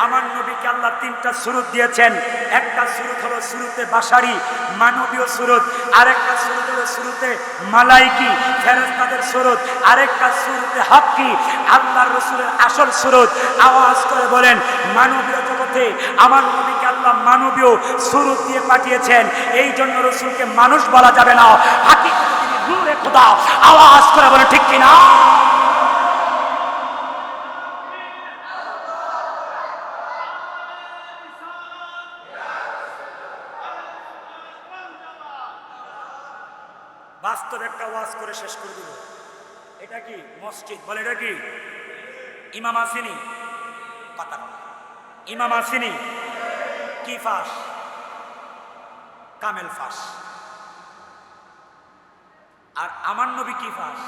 আমার নবীকে আল্লাহ 3টা সুরত দিয়েছেন। একটা সুরত হলো সুরতে বাশারি, মানবীয় সুরত। আরেকটা সুরত হলো সুরতে মালাইকি, ফেরেশতাদের সুরত। আরেকটা সুরতে হাক্কি, আল্লাহর রাসূলের আসল সুরত। আওয়াজ করে বলেন, মানবীয় জগতে আমার নবীকে আল্লাহ মানবীয় সুরত দিয়ে পাঠিয়েছেন। এই জন্য রাসূলকে মানুষ বলা যাবে না, হাকিকতে তিনি নূরে খোদা। আওয়াজ করে বলেন ঠিক কিনা? বাস্তব একটা ওয়াজ করে শেষ করে দিব। এটা কি মসজিদ? বলে এটা কি ইমাম আসেনি? কথা ইমাম আসেনি? কি ফাঁস? কামেল ফাঁস। আর আমার নবী কি ফাঁস?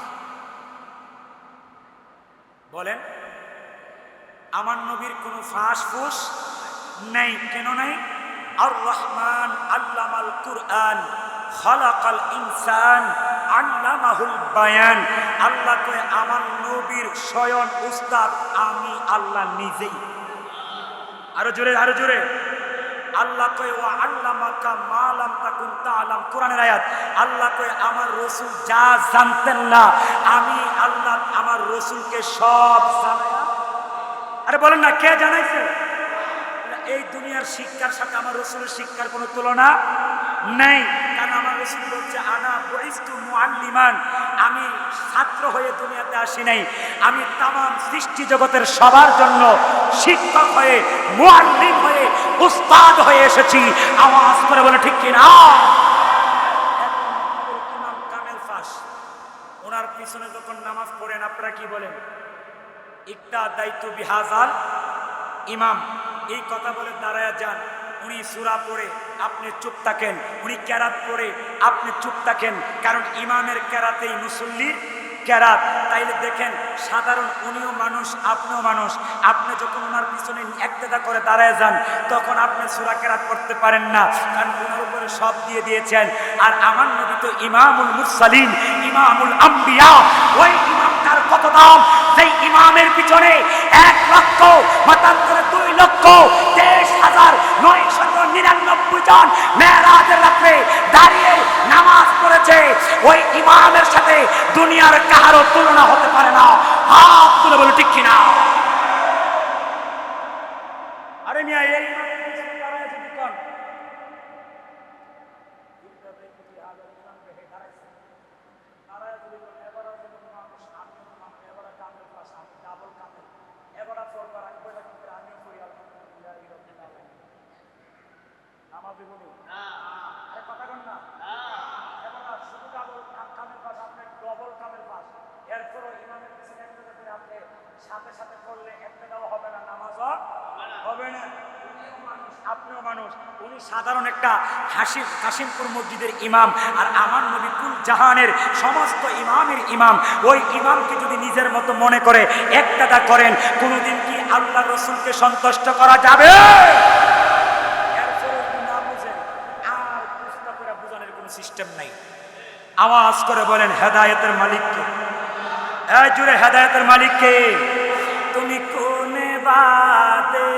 বলেন, আমার নবীর কোনো ফাঁস ফুস নেই। কেন নাই? আর রহমান আল্লামাল কুরআন খালাকাল ইনসান আল্লামাহুল বায়ান। আল্লাহ কয় আমার নবীর স্বয়ং উস্তাদ আমি আল্লাহ নিজেই। আরো জোরে, আরো জোরে। আল্লাহ কয় ওয়া আল্লামাকা মা লাম তাকুন তাআলাম, কোরআনের আয়াত। আল্লাহ কয় আমার রাসূল যা জানতেন না, আমি আল্লাহ আমার রাসূলকে সব জানায়া। আরে বলেন না, কে জানাইছে? এই দুনিয়ার শিক্ষার সাথে আমার রাসূলের শিক্ষার কোনো তুলনা নেই। কারণ আমার রাসূল বলছে, আনা বুইস্তু মুআল্লিমান, আমি ছাত্র হয়ে দুনিয়াতে আসি নাই, আমি তামাম সৃষ্টি জগতের সবার জন্য শিক্ষক হয়ে, মুআল্লিম হয়ে, উস্তাদ হয়ে এসেছি। আওয়াজ করে বলে ঠিক কিনা? ইমাম কামেল ফাঁস, ওনার পিছনে যখন নামাজ পড়েন আপনারা কি বলেন? ইকতা দায়িত্ব বিহাজাল ইমাম, এই কথা বলে দাঁড়ায় যান। উনি সূরা পড়ে আপনি চুপ থাকেন, উনি কেরাত পড়ে আপনি চুপ থাকেন। কারণ ইমামের কেরাতেই মুসল্লির কেরাত। তাইলে দেখেন, সাধারণ উনিও মানুষ, আপনিও মানুষ। আপনি যখন ওনার পিছনে একতেদা করে দাঁড়ায় যান, তখন আপনি সূরা কেরাত করতে পারেন না, কারণ ওনার উপরে সব দিয়ে দিয়েছেন। আর আমার নবী তো ইমামুল মুরসালিন, ইমামুল আম্বিয়া। ওই ইমামটার কত দাম, যেই ইমামের পিছনে 1 লক্ষ, মতান্তরে 2 লক্ষ 23,999 জন মেরাজের রাতে দাঁড়িয়ে নামাজ পড়েছে। ওই ইমামের সাথে দুনিয়ার কারো তুলনা হতে পারে না। হাত তুলে বলে ঠিক কিনা? আরে মিয়া, এই যদি কোন সাথে সাথে করলে একটা দেওয়া হবে না, নামাজও হবে না। আপনিও মানুষ। উনি সাধারণ একটা কাশিমপুর মসজিদের ইমাম, আর আমার নবী কুল জাহানের সমস্ত ইমামের ইমাম। ওই ইমামকে যদি নিজের মতো মনে করে একটাদা করেন, কোনোদিন কি আল্লাহ রসুলকে সন্তুষ্ট করা যাবে? আর প্রশ্ন করে বোঝানোর কোনো সিস্টেম নাই। আওয়াজ করে বলেন হেদায়েতের মালিককে, এই জুড়ে হেদায়েতের মালিককে। তুমি কোন বাদেশে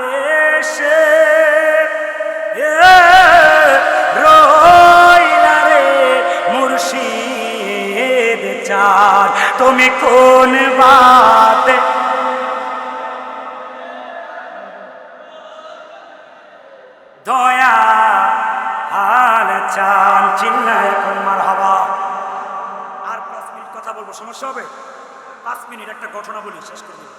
রইলা রে মুর্শিদ চার, তুমি কোন বাদে দয়া হাল চান, চিল্লায় এখন মারহাবা। আর 5 মিনিট কথা বলবো, সমস্যা হবে? 5 মিনিট একটা ঘটনা বলি, শেষ করে দেব।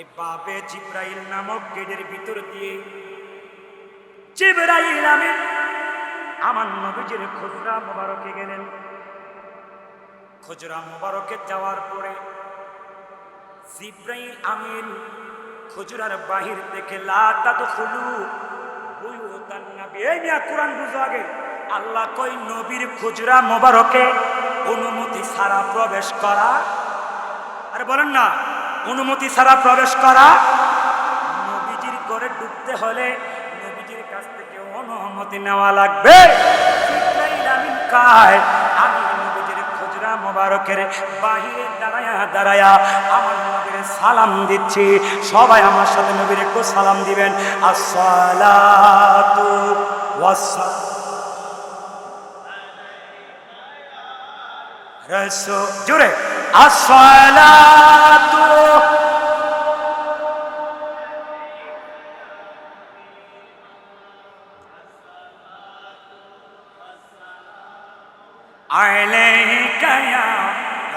এভাবে জিব্রাইল নামক গেটের ভিতর দিয়ে জিব্রাইল আমিন আমার নবীজির খুজরা মোবারকে গেলেন। খুজরা মোবারকে যাওয়ার পরে জিব্রাইল আমিন খুজরার বাহির থেকে লা তাদখুলু বুয়ুতান নবী, এই মিয়া কোরআন বুঝো আগে। আল্লাহ কই নবীর খুজরা মোবারকে অনুমতি ছাড়া প্রবেশ করা, আরে বলেন না, অনুমতি ছাড়া প্রবেশ করা। নবীজির ঘরে ঢুকতে হলে নবীজির কাছ থেকে অনুমতি নেওয়া লাগবে। জিব্রাইল আমিন কয় আমি নবীজির খুজরা মোবারকের বাহিরে দাঁড়ায়া দাঁড়ায়া আমার নবীর সালাম দিচ্ছি। সবাই আমার সাথে নবীর একটু সালাম দিবেন। আসসালাতু ওয়াসসালাম রাসূল, জোরে আসসালাতু আলাইকা ইয়া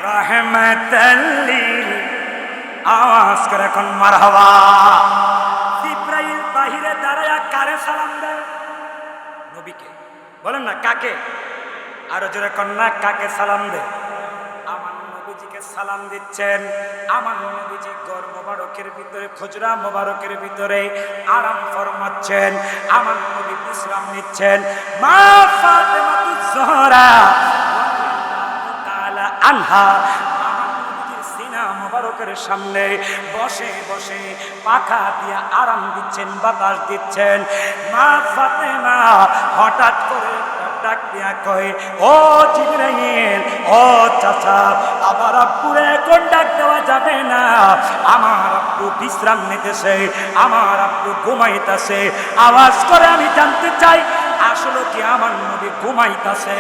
রাহমাতাল লিল, আওয়াজ করে এখন মারহাবা। জিব্রাইল বাহিরে দাঁড়ায়া কারে সালাম দেয়? নবীকে। বলেন না কাকে? আরো জোরে কন্যা, কাকে সালাম দেয়? আমার নবীজিকে সালাম দিচ্ছেন। আমার নবীজি ঘর মোবারকের ভিতরে খুজরা মোবারকের ভিতরে আরাম ফরমাচ্ছেন। আমার নবী বিশ্রাম নিচ্ছেন। মা ফাতেমাতুজ জোহরা রাদিয়াল্লাহু তাআলা আনহা আমার নবীজির সিনা মোবারকের সামনে বসে বসে পাখা দিয়ে আরাম দিচ্ছেন, বাতাস দিচ্ছেন। মা ফাতেমা হঠাৎ করে ডাক দিয়া কয়, ও জিবরাইল, ও চাচা, আমার আব্বুরে এখন ডাক দেওয়া যাবে না। আমার আব্বু বিশ্রাম নিতেছে, আমার আব্বু ঘুমাইতেছে। আওয়াজ করে আমি জানতে চাই আসলে কি আমার নবী ঘুমাইতেছে?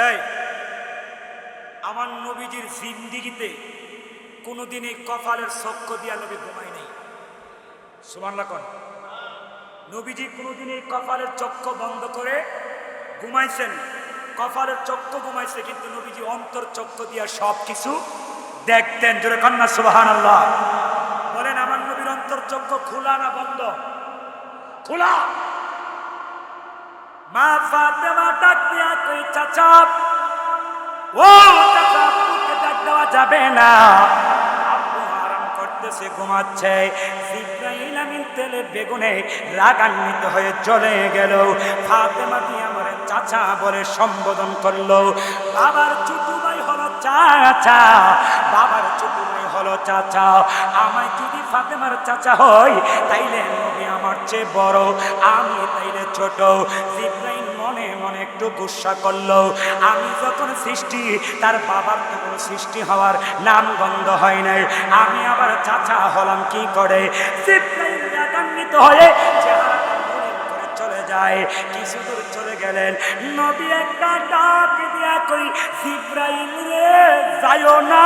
এই আমার নবীজির জিন্দিগিতে কোনোদিন এই কপালের চক্ষু দিয়া নবী ঘুমাই নাই। সুবহানাল্লাহ কোন? নবীজি কোনোদিন এই কপালের চক্ষু বন্ধ করে ঘুমাইছেন? কপালের চক্ষু ঘুমাইছে, কিন্তু নবীজি অন্তর চক্ষু দিয়া সব কিছু দেখতেন। জোরে কন্যা সুবহানাল্লাহ বলেন। আমার নবীর অন্তর চক্ষু খোলা না বন্ধ? খোলা। মা ফাতেমা ডাক দিয়া কই, চাচা, ও চাচা, আপুকে ডাক দেওয়া যাবে না, আপু আরাম করতেছে, ঘুমাচ্ছে। জিব্রাইল আমিন তেলে বেগুনে রাগান্বিত হয়ে চলে গেল। ফাতেমা দিয়ে আমার চাচা বলে সম্বোধন করলো। বাবার ছোট ভাই হলো চাচা, বাবার ছোট ভাই হলো চাচা। আমায় যদি ফাতেমার চাচা হই তাইলে নবী আমার চেয়ে বড়, আমি তাইলে ছোট। জিব্রাইল মনে মনে একটু গুসা করলো। আমি যখন সৃষ্টি, তার বাবার তো কোনো সৃষ্টি হওয়ার নাম গন্ধ হয় নাই, আমি আবার চাচা হলাম কি করে? জিব্রাইল রাগান্বিত হয়ে চেহারাটা মলিন করে চলে যায়। কিছু দূর চলে গেলেন, নবী একটা ডাক দিয়া কই, জিব্রাইল রে যাইও না।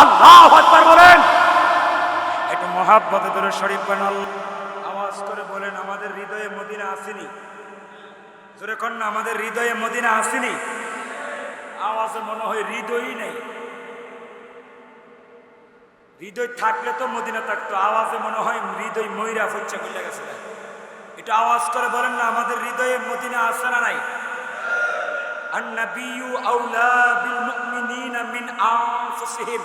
আল্লাহু আকবার বলেন। একটু মহাব্বতে ধরে শরীফ বানাল আওয়াজ করে বলেন, আমাদের হৃদয়ে মদিনা আসেনি? জোরে কর না, আমাদের হৃদয়ে মদিনা আসেনি? আওয়াজে মনে হয় হৃদয়ই নেই। হৃদয় থাকলে তো মদিনা থাকতো, আওয়াজে মনে হয় হৃদয় ময়রা ফুচ্ছা করলে গেছে। এটা আওয়াজ করে বলেন না, আমাদের হৃদয়ে মদিনা আছে না নাই? আন-নাবিয়্যু আওলা বিল মুমিনিনা মিন আনফুসিহিম,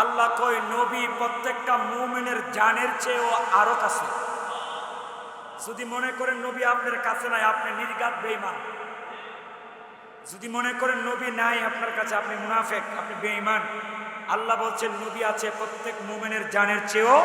আল্লাহ কই নবী প্রত্যেকটা মুমিনের জানের চেয়েও আরো কাছে। যদি মনে করেন নবী আপনার কাছে নাই, আপনি নির্ঘাত বেঈমান। যদি মনে করেন নবী নাই আপনার কাছে, আপনি মুনাফিক, আপনি বেঈমান। আল্লাহ বলছেন নবী আছে প্রত্যেক মুমিনের জানের চেয়েও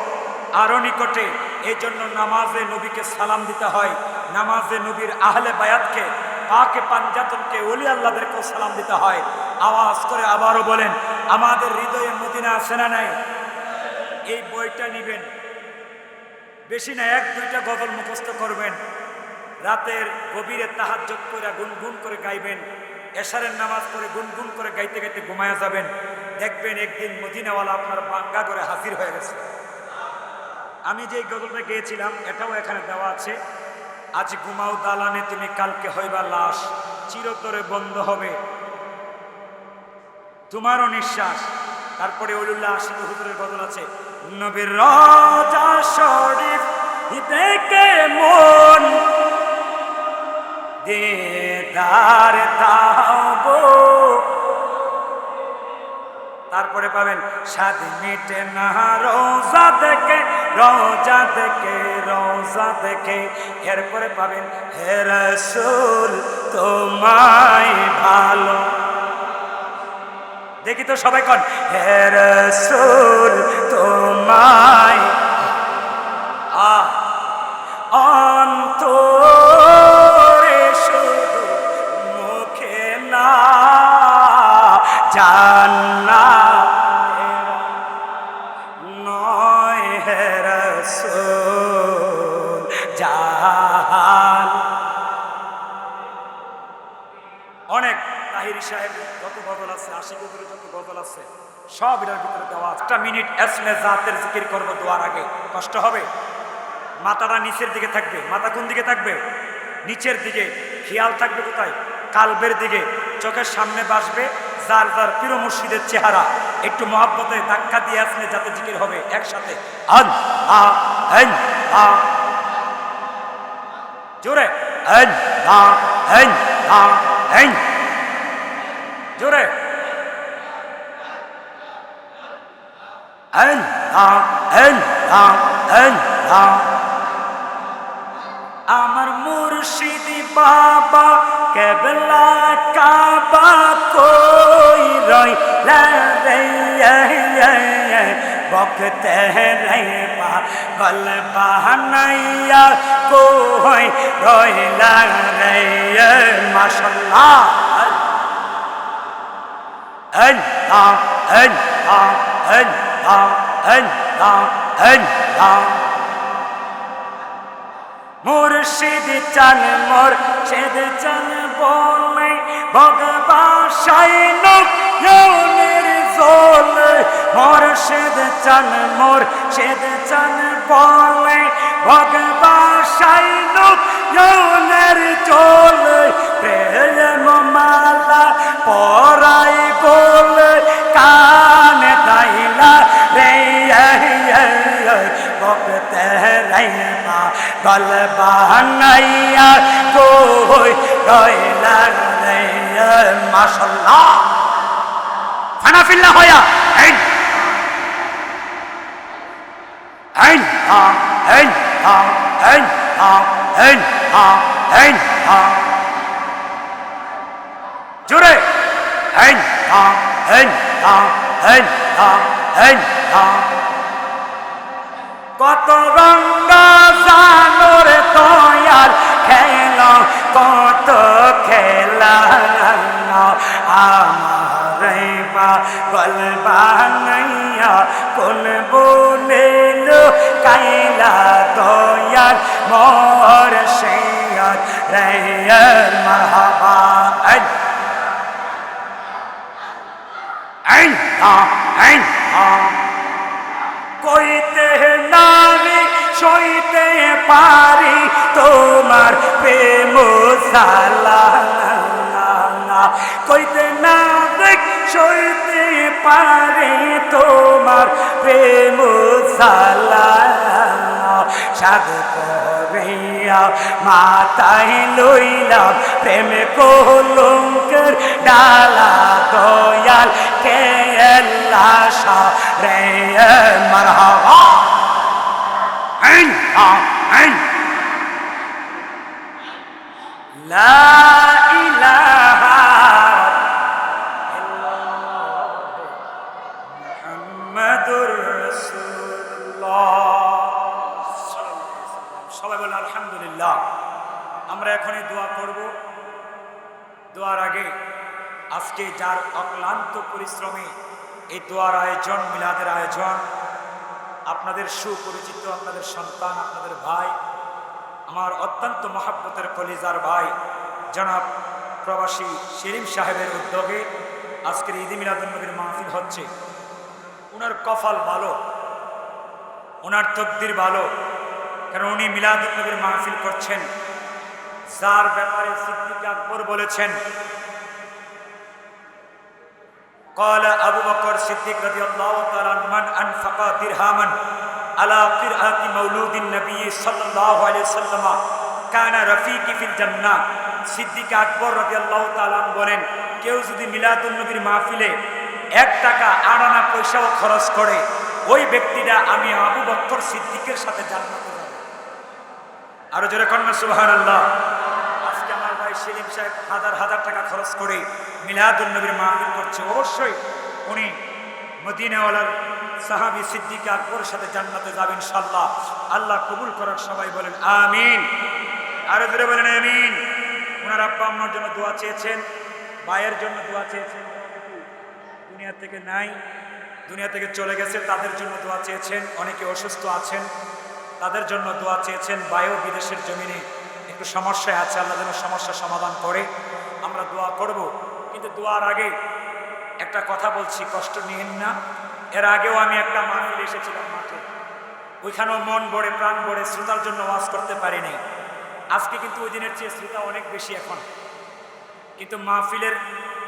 আরো নিকটে। এই জন্য নামাজে নবীকে সালাম দিতে হয়, নামাজে নবীর আহলে বায়াতকে, পাকে পাঞ্জাতনকে, ওলি আল্লাহদেরকেও সালাম দিতে হয়। আওয়াজ করে আবারও বলেন, আমাদের হৃদয়ে মদিনা আছে না নাই? এই বইটা নিবেন, বেশি না, 1-2টা গজল মুখস্থ করবেন, রাতের গভীরে তাহাজ্জুদ করে গুনগুন করে গাইবেন, এশারের নামাজ পড়ে গুনগুন করে গাইতে গাইতে ঘুমায়া যাবেন। দেখবেন একদিন মদিনাওয়ালা আপনার বাঙ্গা করে হাজির হয়ে গেছে। আমি যে গজলটা গেয়েছিলাম এটাও এখানে দেওয়া আছে। আজ ঘুমাও দালানে তুমি, কালকে হইবা লাশ, চিরতরে বন্ধ হবে তোমারও নিঃশ্বাস। তারপরে ওলিউল্লাহ আশিক হুজুরের গজল আছে, নবীর রওজা শরীফ থেকে মন দিদার দাও। তারপরে পাবেন স্বাদ মিটে না রোজা দেখে, রোজা দেখে, রোজা দেখে। এরপরে পাবেন হে রাসূল তোমায় ভালো। দেখি তো সবাই কোন, হে রাসূল তোমায় অন্তরে শুধু মুখে না জান্নাত নয়, হে রাসূল জাহান। অনেক তাহিরি সাহেব যত গজল আছে, আশিক হুজুরের যত গজল আছে সব এর ভিতরে দেওয়া। 1 মিনিট এসমে জাতের জিকির করব দোয়ার আগে, কষ্ট হবে। মাথাটা নিচের দিকে থাকবে। মাথা কোন দিকে থাকবে? নিচের দিকে। খেয়াল থাকবে কোথায়? কালবের দিকে। চোখের সামনে বাসবে যার যার পীর মুর্শিদের চেহারা। একটু মহব্বতে ধাক্কা দিয়ে আসলে যাতে জিকির হবে একসাথে। আন আ আন আ জোরে, আন আ আন আ আন জোরে, আন আ আন আ আন আ। আমার মুর্শিদি বাবা কেবলা কাবা কই রইলা রে, বকতে রে পাগল বানাইয়া কই রইলা রে। মাশাআল্লাহ। আল্লাহ আল্লাহ আল্লাহ আল্লাহ আল্লাহ। মুর্শিদ চান মুর্শিদ চান বলে ভগবাসাইন ইউনের জোলে। মুর্শিদ চান মুর্শিদ চান বলে ভগবাসাইন ইউনের জোলে। প্রেম মালা পরাই গোলে কান দাইলা রে, বকতে রে গল বানাইয়া কই রইলা রে। মাশাআল্লাহ। ফানাফিল্লাহ হয়া আইন আইন আ আইন আ আইন আ আইন আ আইন আ জোরে, আইন আ আইন আ আইন আ আইন আ। কত রঙ্গা জানোর দয়াল খেলা, কত খেলা আমার পাগল বানাইয়া কোন বনেল কাইলা দয়াল মোর শেয়ার রে। মারহাবা। আইন আ আইন আ। কইতে নামি সইতে পারি তোমার প্রেম জ্বালা, কইতে না দেখ সইতে পারি তোমার প্রেম জ্বালা। সাধ করিয়া মাথায় লইলাম প্রেম কলঙ্কের ডালা দয়াল কে আল্লাহ রে মারহাবা আইন আইন লা ইলাহা ইল্লাল্লাহ মুহাম্মাদুর রাসূলুল্লাহ। সবাই বলেন আলহামদুলিল্লাহ। আমরা এখনই দোয়া করব। দোয়ার আগে আজকে যার অক্লান্ত পরিশ্রমে এই দোয়ার আয়োজন, মিলাদের আয়োজন, আপনাদের সুপরিচিত, আপনাদের সন্তান, আপনাদের ভাই, আমার অত্যন্ত মহাব্বতের কলিজার ভাই জনাব প্রবাসী সেলিম সাহেবের উদ্যোগে আজকের ঈদ মিলাদুন নবীর মাহফিল হচ্ছে। ওনার কপাল ভালো, ওনার তকদির ভালো, কারণ উনি মিলাদুন নবীর মাহফিল করছেন যার ব্যাপারে সিদ্দিক আকবর বলেছেন, قال أبو بكر الصديق رضي الله تعالى عنه من أنفق درهما على قراءة مولود النبي صلى الله عليه وسلم كان رفيقي في الجنة। সিদ্দিক আকবর রাদিয়াল্লাহু তাআলা বলেন, কেউ যদি মিলাদুন নবীর মাহফিলে 1 টাকা আনানা পয়সাও খরচ করে, ওই ব্যক্তিটা আমি আবু বকর সিদ্দিকের সাথে জান্নাতে যাব। আরো জোরে কন্যা সুবহানাল্লাহ। আজকে আমার ভাই সেলিম সাহেব হাজার হাজার টাকা খরচ করে মিলাদুন নবীর মাহফিল করছে, অবশ্যই উনি মদিনাওয়ালার সাহাবী সিদ্দিক আকবরের সাথে জান্নাতে যাবেন ইনশাআল্লাহ। আল্লাহ কবুল করার, সবাই বলেন আমিন। আরো জোরে বলেন আমিন। ওনার আব্বা আম্মার জন্য দোয়া চেয়েছেন, ভাইয়ের জন্য দোয়া চেয়েছেন, দুনিয়া থেকে নাই, দুনিয়া থেকে চলে গেছে, তাদের জন্য দোয়া চেয়েছেন, অনেকে অসুস্থ আছেন তাদের জন্য দোয়া চেয়েছেন, ভাইও বিদেশের জমিনে একটু সমস্যায় আছে, আল্লাহ যেন সমস্যার সমাধান করে। আমরা দোয়া করব, কিন্তু দোয়ার আগে একটা কথা বলছি, কষ্ট নিয়েন না। এর আগেও আমি একটা মাহফিলে এসেছিলাম মাঠে, ওইখানেও মন ভরে প্রাণ ভরে শ্রোতার জন্য ওয়াজ করতে পারিনি। আজকে কিন্তু ওই দিনের চেয়ে শ্রোতা অনেক বেশি এখন, কিন্তু মাহফিলের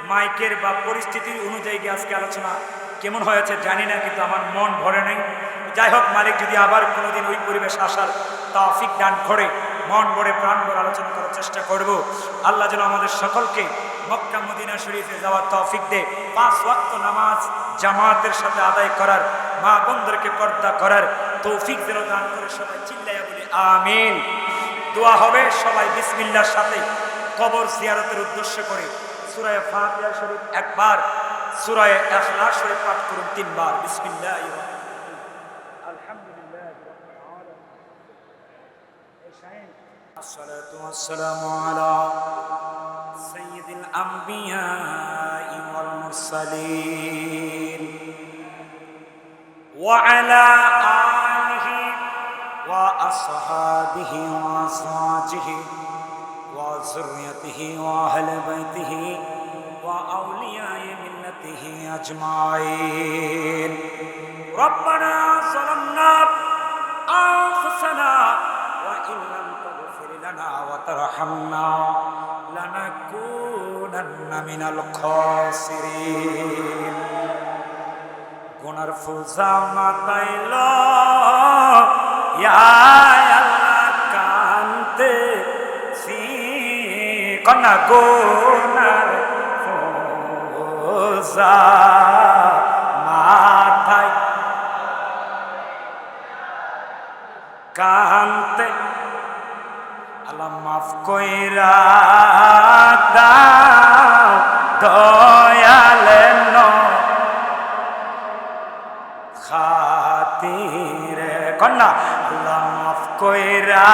মাইকের বা পরিস্থিতির অনুযায়ী আজকে আলোচনা কেমন হয়েছে জানি না, কিন্তু আমার মন ভরে নেই। যাই হোক, মালিক যদি আবার কোনোদিন ওই পরিবেশ আসার তৌফিক দান করে, মন ভরে প্রাণ ভরে আলোচনা করার চেষ্টা করব। আল্লাহ যেন আমাদের সকলকে মক্কা মদিনা শরীফে যাওয়ার তৌফিক দে, 5 ওয়াক্ত নামাজ জামাতের সাথে আদায় করার, মা বোনদেরকে পর্দা করার তৌফিক যেন দান করে। সবাই চিল্লাইয়া বলি আমিন। দোয়া হবে সবাই বিসমিল্লাহর সাথে কবর জিয়ারতের উদ্দেশ্য করে সূরা ফাতিহা শরীফ একবার, সূরা ইখলাস শরীফ পাঠ করুন 3 বার। বিসমিল্লাহির রহমানির রহিম, আলহামদুলিল্লাহি রাব্বিল আলামিন, আসসালাতু ওয়াসসালামু আলা সাইয়্যিদিল আমবিয়াই ওয়াল মুরসালিন ওয়া আলা আলিহি ওয়া আসহাবিহি ওয়া আজওয়াজিহি ওয়া যুররিয়াতিহি ওয়া আহলি বাইতিহি ওয়া আউলিয়াই মিল্লাতিহি আজমাইন। রব্বানা যালামনা আনফুসানা ওয়া ইন লাম তাগফির লানা ওয়া তারহামনা লানাকুনান্না মিনাল খাসিরিন। গুনার ফুজা মাতাইল ইয়া আল্লাহ কান্তে সি কন্যা গুনার ফুজা মাথায় কান্তে আল্লাহ মাফ কইরা দাও দয়ালে খাতিরে কন্যা আল্লাহ মাফ কইরা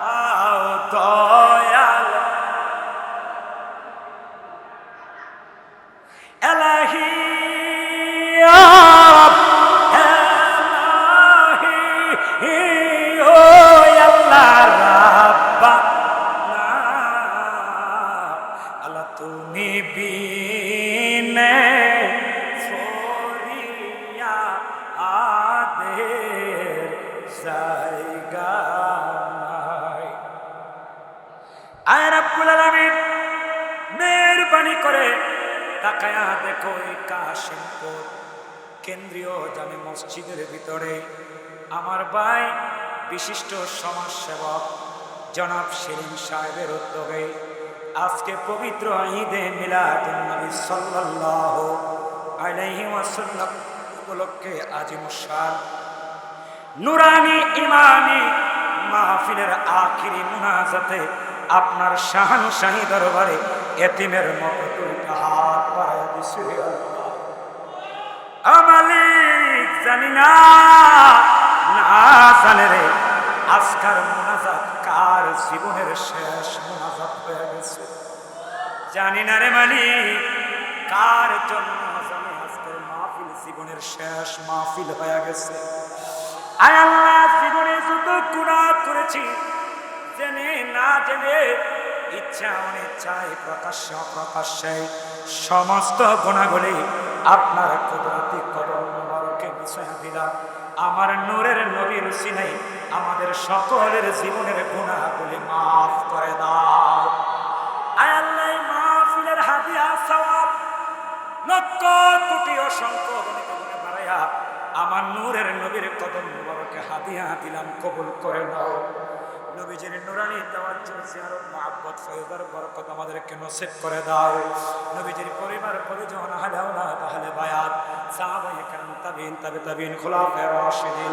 দাও দয়ালে এলাহি মেহরবানি করে তাকায়া দেখো এই কাশিমপুর কেন্দ্রীয় জামে মসজিদের ভিতরে আমার ভাই বিশিষ্ট সমাজসেবক জনাব সেলিম সাহেবের উদ্যোগে আজকে পবিত্র ঈদে মিলাদুন নবী সাল্লাল্লাহু আলাইহি ওয়াসাল্লাম উপলক্ষে আজিম শান নুরানি ইমানি মাহফিলের আখিরি মুনাজাতে আপনার শাহানশাহী দরবারে এতিমের মতো দুইটা হাত বাড়ায় দিছি। মালিক জানি না জানে রে আজকার মুনাজাত কার জীবনের শেষ মুনাজাত হয়ে গেছে, জানি না রে মালিক কার জন্য জানি আজকের মাহফিল জীবনের শেষ মাহফিল হয়ে গেছে। আয় আল্লাহ, জীবনে যত গুনাহ করেছি জেনে না জেনে, ইচ্ছা অনিচ্ছায় প্রকাশ্যে অপ্রকাশ্যে সমস্ত গুনাহগুলি আপনার কুদরতি কদম মোবারকে বিছায়া দিলাম। আমার নূরের নবীর উসিলায় আমাদের সকলের জীবনের গুনাহগুলি মাফ করে দাও। আয় আল্লাহ, মাহফিলের হাদিয়া সওয়াব লক্ষ কোটি অসংখ্য গণিত গুণে বাড়াইয়া আমার নূরের নবীর কদম মোবারকে হাদিয়া দিলাম, কবুল করে নাও। নবীজির নুরানি তাওয়াজ্জুহ জিয়ারত মুহাব্বত ফয়দার বরকত আমাদেরকে নসিব করে দাও। নবীজির পরিবার পরিজন আহলে আওলাদ আহলে বায়াত সাহাবায়ে কেরাম তাবিঈন তাবিঈন খুলাফায়ে রাশিদিন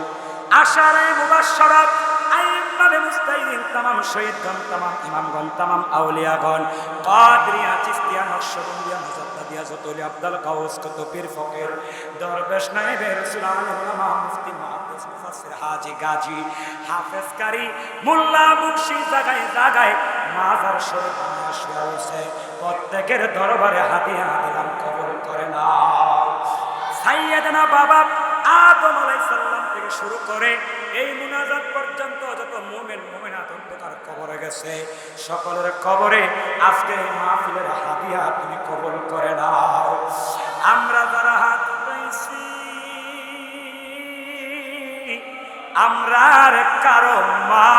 আশারে মুবাশশারাত আইম্মায়ে মুস্তাহিদিন तमाम শহীদগণ तमाम ইমামগণ तमाम আউলিয়াগণ কাদরিয়া চিশতিয়া নকশবন্দিয়া মুজাদ্দিদিয়া যতলি আব্দুল গাউস কত পীর ফকির দরবেশ নায়েবে রাসূল আল্লামা মুফতি মুহাদ্দিস মুফাসসির হাজী গাজী হাফেজ কারি মোল্লা মুন্সি জায়গায় জায়গায় মাজার শরীফ বানায়া হয়েছে, প্রত্যেকের দরবারে হাদিয়া দিলাম, কবুল করে নাও। সাইয়েদনা বাবা আদম আলাইহিস সালাম থেকে শুরু করে এই মুনাজাত পর্যন্ত যত মুমিন মুমিনাত অন্ধকার কবরে গেছে, সকলের কবরে আজকে এই মাহফিলের হাদিয়া তুমি কবুল করে নাও। আমরা যারা হাত উঠাইছি আমরার কারো মা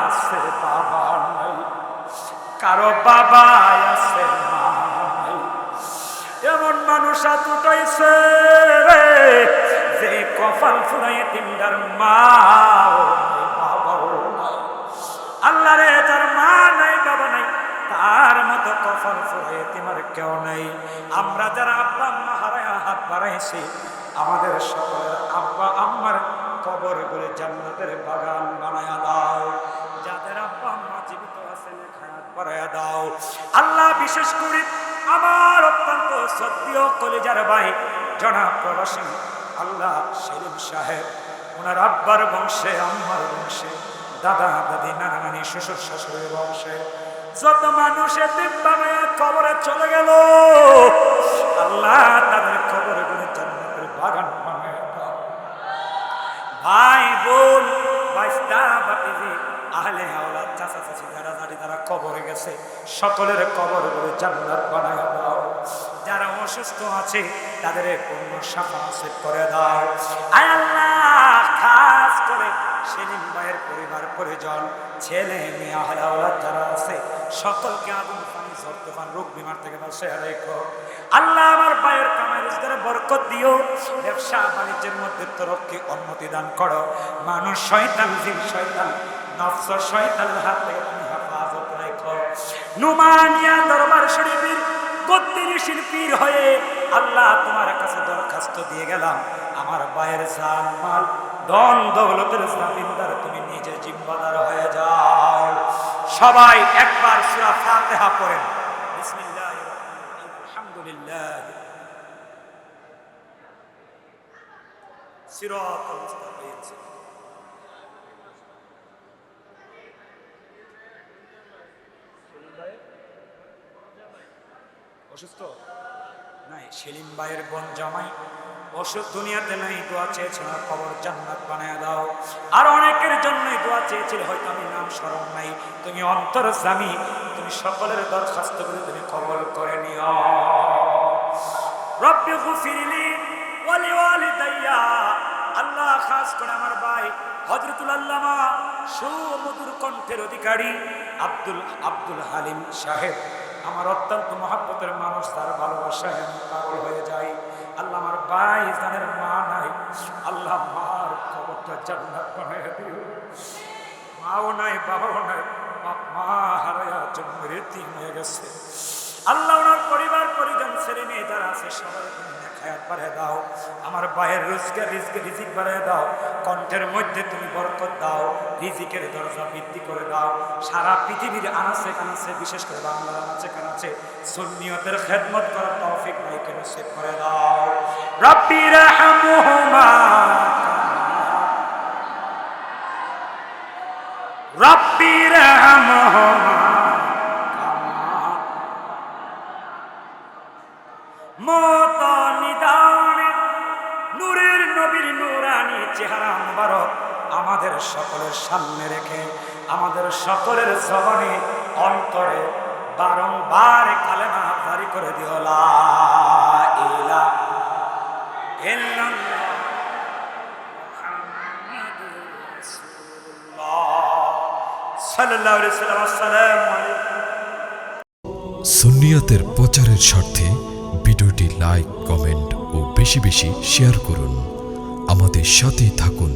আছে বাবা নাই, কারো বাবা আছে মা নাই, এমন মানুষ হাত উঠাইছে যে কপাল ফুরাইয়ে তিনটার মা বাবাও নাই। আল্লাহ রে, তার মা নাই বাবা নাই, তার মতো কপাল ফুরাইয়ে তিমার কেউ নাই। আমরা যারা আব্বা আম্মা হারায়া হাত বাড়াইছি, আমাদের সকলের আব্বা আম্মার কবর করে জান্নাতের বাগান বানায়া দাও। যাদের আব্বা আম্মা জীবিত আছেন হায়াত বাড়ায়া দাও। আল্লাহ, বিশেষ করে আমার অত্যন্ত শ্রদ্ধেয় কলিজার ভাই জনাব প্রবাসী আল্লাহ সেলিম সাহেব, ওনার আব্বার বংশে আম্মার বংশে দাদা দাদি নানা নানি শ্বশুর শাশুড়ির বংশে যত মানুষের দিন বানায় কবরে চলে গেল, আল্লাহ তাদের কবরে করে জান্নাতের বাগান বানায় দাও। ভাই বোন বাইস্তা বাতিজি আহলে আওলাদ চাচা চাচি যারা দাঁড়ি তারা কবরে গেছে, সকলের কবর করে জান্নাত বানায় দাও। যারা অসুস্থ আছে তাদের পূর্ণ শাফা নসিব করে দাও। আয় আল্লাহ, খাস করে সেলিম ভাইয়ের পরিবার পরিজন ছেলে মেয়ে আহলে আওলাদ যারা আছে সকলকে আগুন পানি ঝড় তুফান রোগ বিমার থেকে বাঁচিয়ে রেখো। আল্লাহ, আমার ভাইয়ের কামাই রোজগারে বরকত দিও, ব্যবসা বাণিজ্যের মধ্যে তরক্কি উন্নতি দান করো। মানুষ শয়তান জিন শয়তান নফস শয়তানের হাত থেকে তুমি হেফাজত রেখো। নুমানিয়া দরবার শরীফের 32 শিল্পীর হয়ে আল্লাহ তোমার কাছে দরখাস্ত দিয়ে গেলাম, আমার ভাইয়ের জান মাল ধন দৌলতের জামিনদার তুমি নিজে জিম্মাদার হয়ে যাও। সবাই একবার সূরা ফাতিহা পড়েন। বিসমিল্লাহির রহমানির রহিম, আলহামদুলিল্লাহ সিরাতাল মুস্তাকিম। অসুস্থ নাই, সেলিম ভাইয়ের বোন জামাই অসুখ, দুনিয়াতে নাই, দোয়া চেয়েছিল কবর জান্নাত বানায় দাও। আর অনেকের জন্যই দোয়া চেয়েছিল, হয়তো আমি নাম স্মরণ নাই, তুমি অন্তর্যামী, তুমি সকলের দরখাস্তগুলো তুমি কবল করে নিও। রব্বি গফিরলি ওয়া লিওয়ালিদাইয়া। আল্লাহ, খাস করে আমার ভাই হযরতুল আল্লামা সুমধুর কণ্ঠের অধিকারী আব্দুল হালিম সাহেব, আমার অত্যন্ত মহব্বতের মানুষ, তার ভালোবাসায় আমি পাগল হয়ে যাই। আল্লাহ, আমার ভাই জানের মা নাই, আল্লাহ মার কবরটা জান্নাত বানায় দিও। মাও নাই, বাবাও নাই, মা হারায়া জন্মের এতিম হয়ে গেছে। আল্লাহ, ওনার পরিবার পরিজন ছেলে মেয়ে যারা আছে সবাই হায়াত বাড়িয়ে দাও, আমার ভাইয়ের রিজিক বাড়িয়ে দাও, কণ্ঠের মধ্যে তুমি বরকত দাও, রিজিকের দরজা বৃদ্ধি করে দাও। সারা পৃথিবীর আনাচে কানাচে, বিশেষ করে বাংলার আনাচে কানাচে সুন্নিয়তের খেদমত করার তৌফিক ভাইকে নসিব করে দাও। রব্বি রহমহুমা রব্বি রহমহুমা মত নিদানে নূরের নবীর নূরানি চেহারা মুবারক আমাদের সকলের সামনে রেখে আমাদের সকলের জবানে অন্তরে বারংবার কালেমা জারি করে দিও লা ইলাহা ইল্লাল্লাহ মুহাম্মাদুর রাসূলুল্লাহ সাল্লাল্লাহু আলাইহি ওয়াসাল্লাম। আসসালামু আলাইকুম। সুন্নিয়তের প্রচারের স্বার্থে ভিডিওটি লাইক, কমেন্ট ও বেশি বেশি শেয়ার করুন। আমাদের সাথেই থাকুন।